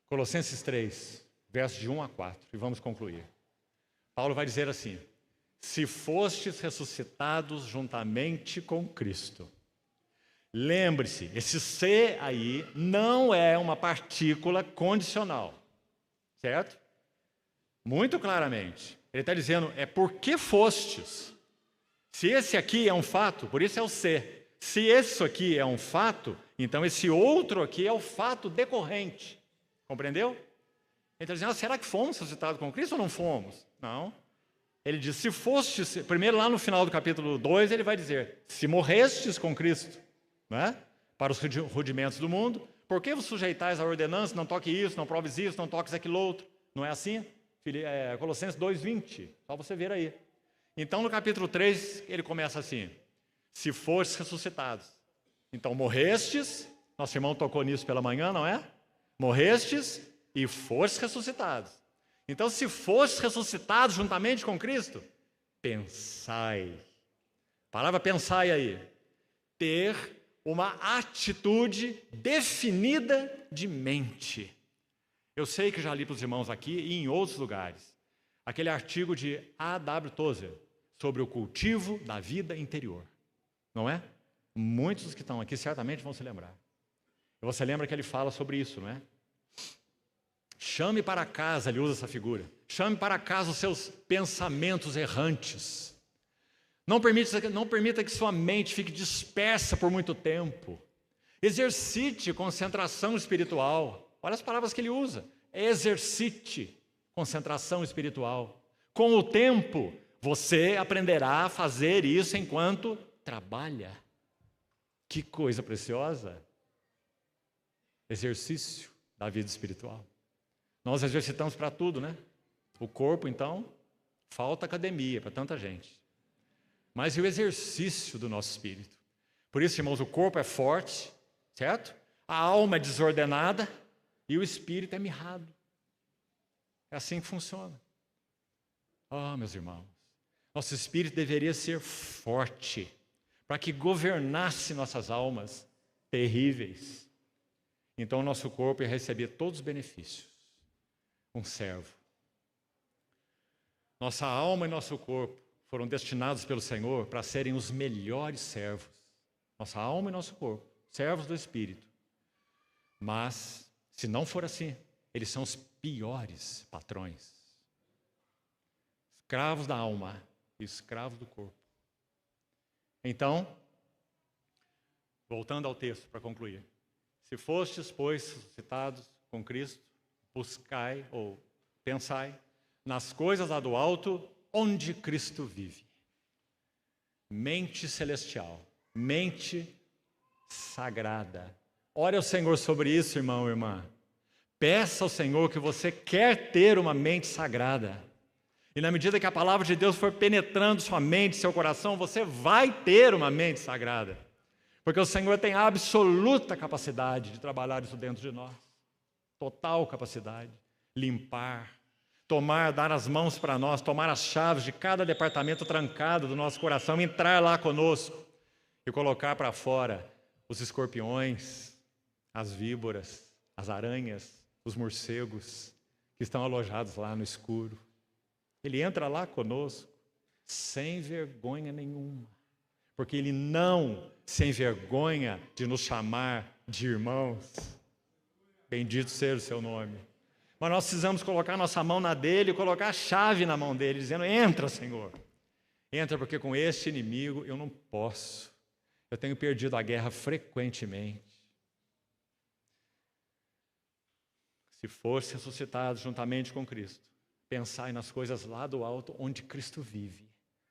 A: Colossenses 3, versos de 1 a 4, e vamos concluir. Paulo vai dizer assim, se fostes ressuscitados juntamente com Cristo. Lembre-se, esse ser aí não é uma partícula condicional, certo? Muito claramente. Ele está dizendo, é porque fostes. Se esse aqui é um fato, por isso é o ser. Se isso aqui é um fato, então esse outro aqui é o fato decorrente. Compreendeu? Ele está dizendo, será que fomos ressuscitados com Cristo ou não fomos? Não. Ele diz, se fostes, primeiro lá no final do capítulo 2, ele vai dizer, se morrestes com Cristo, não é? Para os rudimentos do mundo, por que vos sujeitais à ordenança, não toque isso, não proves isso, não toques aquilo outro? Não é assim? Colossenses 2:20, só você ver aí. Então, no capítulo 3, ele começa assim, se fostes ressuscitados. Então, morrestes, nosso irmão tocou nisso pela manhã, não é? Morrestes e fostes ressuscitados. Então, se fostes ressuscitados juntamente com Cristo, pensai. A palavra pensai aí. Ter uma atitude definida de mente. Eu sei que já li para os irmãos aqui e em outros lugares. Aquele artigo de A.W. Tozer sobre o cultivo da vida interior. Não é? Muitos que estão aqui certamente vão se lembrar. E você lembra que ele fala sobre isso, não é? Chame para casa, ele usa essa figura. Chame para casa os seus pensamentos errantes. Não permita que sua mente fique dispersa por muito tempo. Exercite concentração espiritual. Olha as palavras que ele usa. Exercite concentração espiritual. Com o tempo, você aprenderá a fazer isso enquanto trabalha. Que coisa preciosa. Exercício da vida espiritual. Nós exercitamos para tudo, né? O corpo, então, falta academia para tanta gente. Mas e o exercício do nosso espírito? Por isso, irmãos, o corpo é forte, certo? A alma é desordenada e o espírito é mirrado. É assim que funciona. Meus irmãos, nosso espírito deveria ser forte para que governasse nossas almas terríveis. Então, o nosso corpo ia receber todos os benefícios. Um servo. Nossa alma e nosso corpo foram destinados pelo Senhor para serem os melhores servos. Nossa alma e nosso corpo, servos do Espírito. Mas, se não for assim, eles são os piores patrões. Escravos da alma e escravos do corpo. Então, voltando ao texto para concluir. Se fostes, pois, suscitados com Cristo, buscai ou pensai nas coisas lá do alto, onde Cristo vive. Mente celestial, mente sagrada. Ore ao Senhor sobre isso, irmão e irmã. Peça ao Senhor que você quer ter uma mente sagrada. E na medida que a palavra de Deus for penetrando sua mente, seu coração, você vai ter uma mente sagrada. Porque o Senhor tem a absoluta capacidade de trabalhar isso dentro de nós. Total capacidade. Limpar, dar as mãos para nós, tomar as chaves de cada departamento trancado do nosso coração, entrar lá conosco e colocar para fora os escorpiões, as víboras, as aranhas, os morcegos que estão alojados lá no escuro. Ele entra lá conosco sem vergonha nenhuma, porque Ele não se envergonha de nos chamar de irmãos. Bendito seja o seu nome. Mas nós precisamos colocar nossa mão na dele e colocar a chave na mão dele, dizendo: entra, Senhor. Entra, porque com este inimigo eu não posso. Eu tenho perdido a guerra frequentemente. Se fosse ressuscitado juntamente com Cristo, pensai nas coisas lá do alto, onde Cristo vive,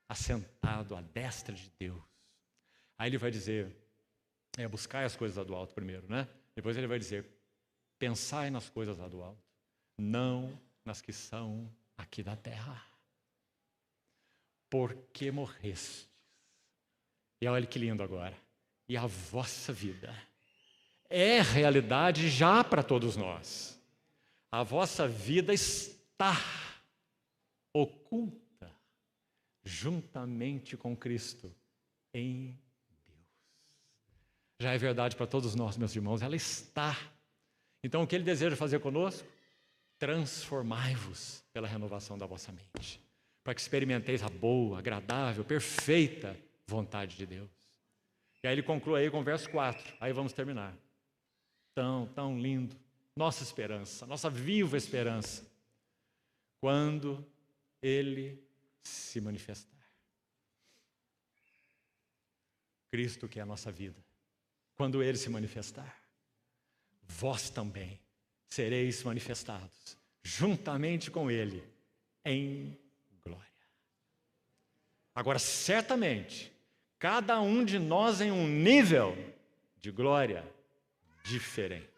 A: assentado à destra de Deus. Aí ele vai dizer, buscai as coisas lá do alto primeiro, né? Depois ele vai dizer, pensai nas coisas lá do alto, não nas que são aqui da terra. Porque morrestes. E olha que lindo agora. E a vossa vida é realidade já para todos nós. A vossa vida está oculta juntamente com Cristo em Deus. Já é verdade para todos nós, meus irmãos, ela está. Então, o que Ele deseja fazer conosco? Transformai-vos pela renovação da vossa mente, para que experimenteis a boa, agradável, perfeita vontade de Deus. E aí ele conclui aí com o verso 4, aí vamos terminar. Tão lindo, nossa esperança, nossa viva esperança, quando Ele se manifestar. Cristo que é a nossa vida, quando Ele se manifestar, vós também sereis manifestados, juntamente com Ele, em glória. Agora, certamente, cada um de nós em um nível de glória diferente.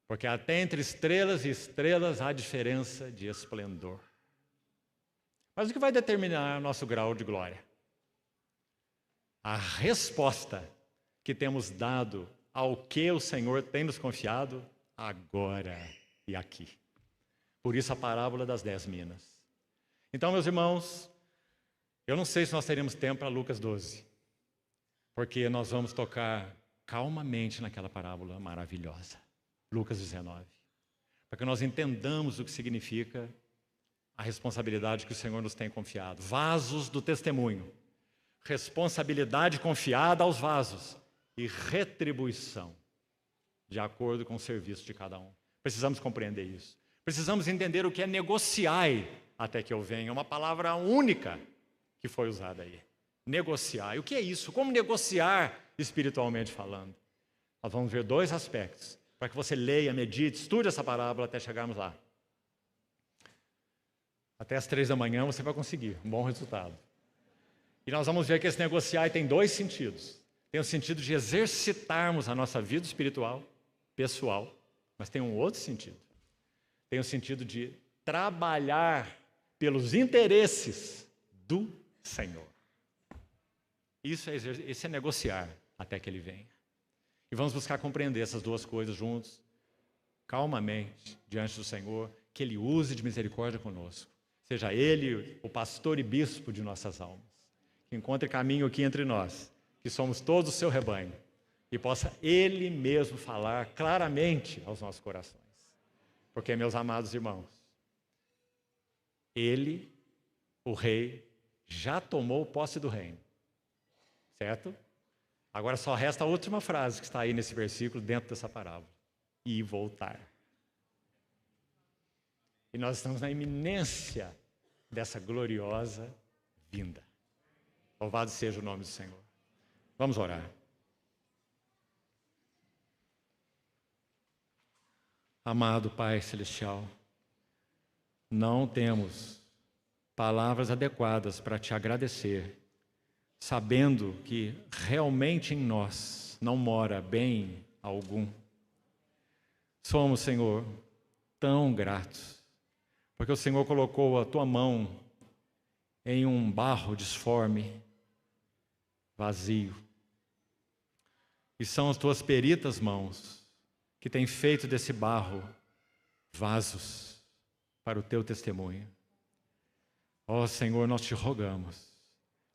A: Porque até entre estrelas e estrelas há diferença de esplendor. Mas o que vai determinar nosso grau de glória? A resposta que temos dado ao que o Senhor tem nos confiado agora e aqui. Por isso a parábola das 10 minas. Então, meus irmãos, eu não sei se nós teremos tempo para Lucas 12, porque nós vamos tocar calmamente naquela parábola maravilhosa, Lucas 19, para que nós entendamos o que significa a responsabilidade que o Senhor nos tem confiado. Vasos do testemunho, responsabilidade confiada aos vasos e retribuição de acordo com o serviço de cada um. Precisamos compreender isso. Precisamos entender o que é negociai até que eu venha, uma palavra única que foi usada aí. negociar. E o que é isso? Como negociar espiritualmente falando? Nós vamos ver 2 aspectos, para que você leia, medite, estude essa parábola até chegarmos lá. Até as 3 da manhã você vai conseguir um bom resultado. E nós vamos ver que esse negociar tem 2 sentidos. Tem o sentido de exercitarmos a nossa vida espiritual, pessoal, mas tem um outro sentido. Tem o sentido de trabalhar pelos interesses do Senhor. Esse é negociar até que Ele venha. E vamos buscar compreender essas 2 coisas juntos, calmamente, diante do Senhor, que Ele use de misericórdia conosco. Seja Ele o pastor e bispo de nossas almas, que encontre caminho aqui entre nós, que somos todos o seu rebanho, e possa Ele mesmo falar claramente aos nossos corações. Porque, meus amados irmãos, Ele, o Rei, já tomou posse do reino, certo? Agora só resta a última frase que está aí nesse versículo, dentro dessa parábola: e voltar. E nós estamos na iminência dessa gloriosa vinda. Louvado seja o nome do Senhor. Vamos orar. Amado Pai Celestial, não temos palavras adequadas para te agradecer, sabendo que realmente em nós não mora bem algum. Somos, Senhor, tão gratos, porque o Senhor colocou a tua mão em um barro disforme, vazio. E são as tuas peritas mãos que têm feito desse barro vasos para o teu testemunho. Ó Senhor, nós te rogamos,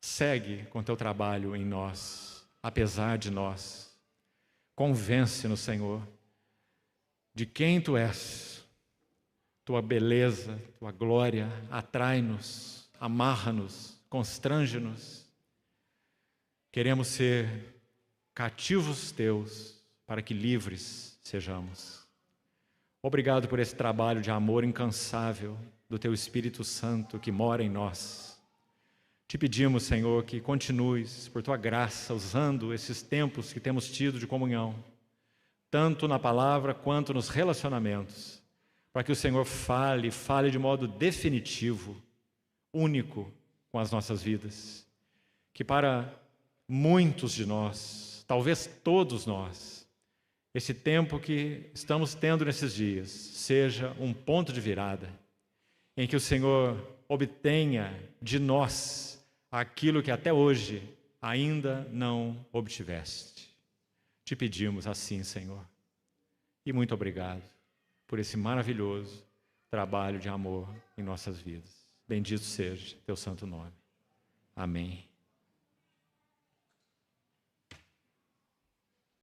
A: segue com teu trabalho em nós, apesar de nós. Convence-nos, Senhor, de quem tu és. Tua beleza, tua glória, atrai-nos, amarra-nos, constrange-nos. Queremos ser cativos teus, para que livres sejamos. Obrigado por esse trabalho de amor incansável do teu Espírito Santo que mora em nós. Te pedimos, Senhor, que continues, por tua graça, usando esses tempos que temos tido de comunhão, tanto na palavra quanto nos relacionamentos, para que o Senhor fale de modo definitivo, único com as nossas vidas. Que para muitos de nós, talvez todos nós, esse tempo que estamos tendo nesses dias seja um ponto de virada, em que o Senhor obtenha de nós aquilo que até hoje ainda não obtiveste. Te pedimos assim, Senhor, e muito obrigado por esse maravilhoso trabalho de amor em nossas vidas. Bendito seja teu santo nome. Amém.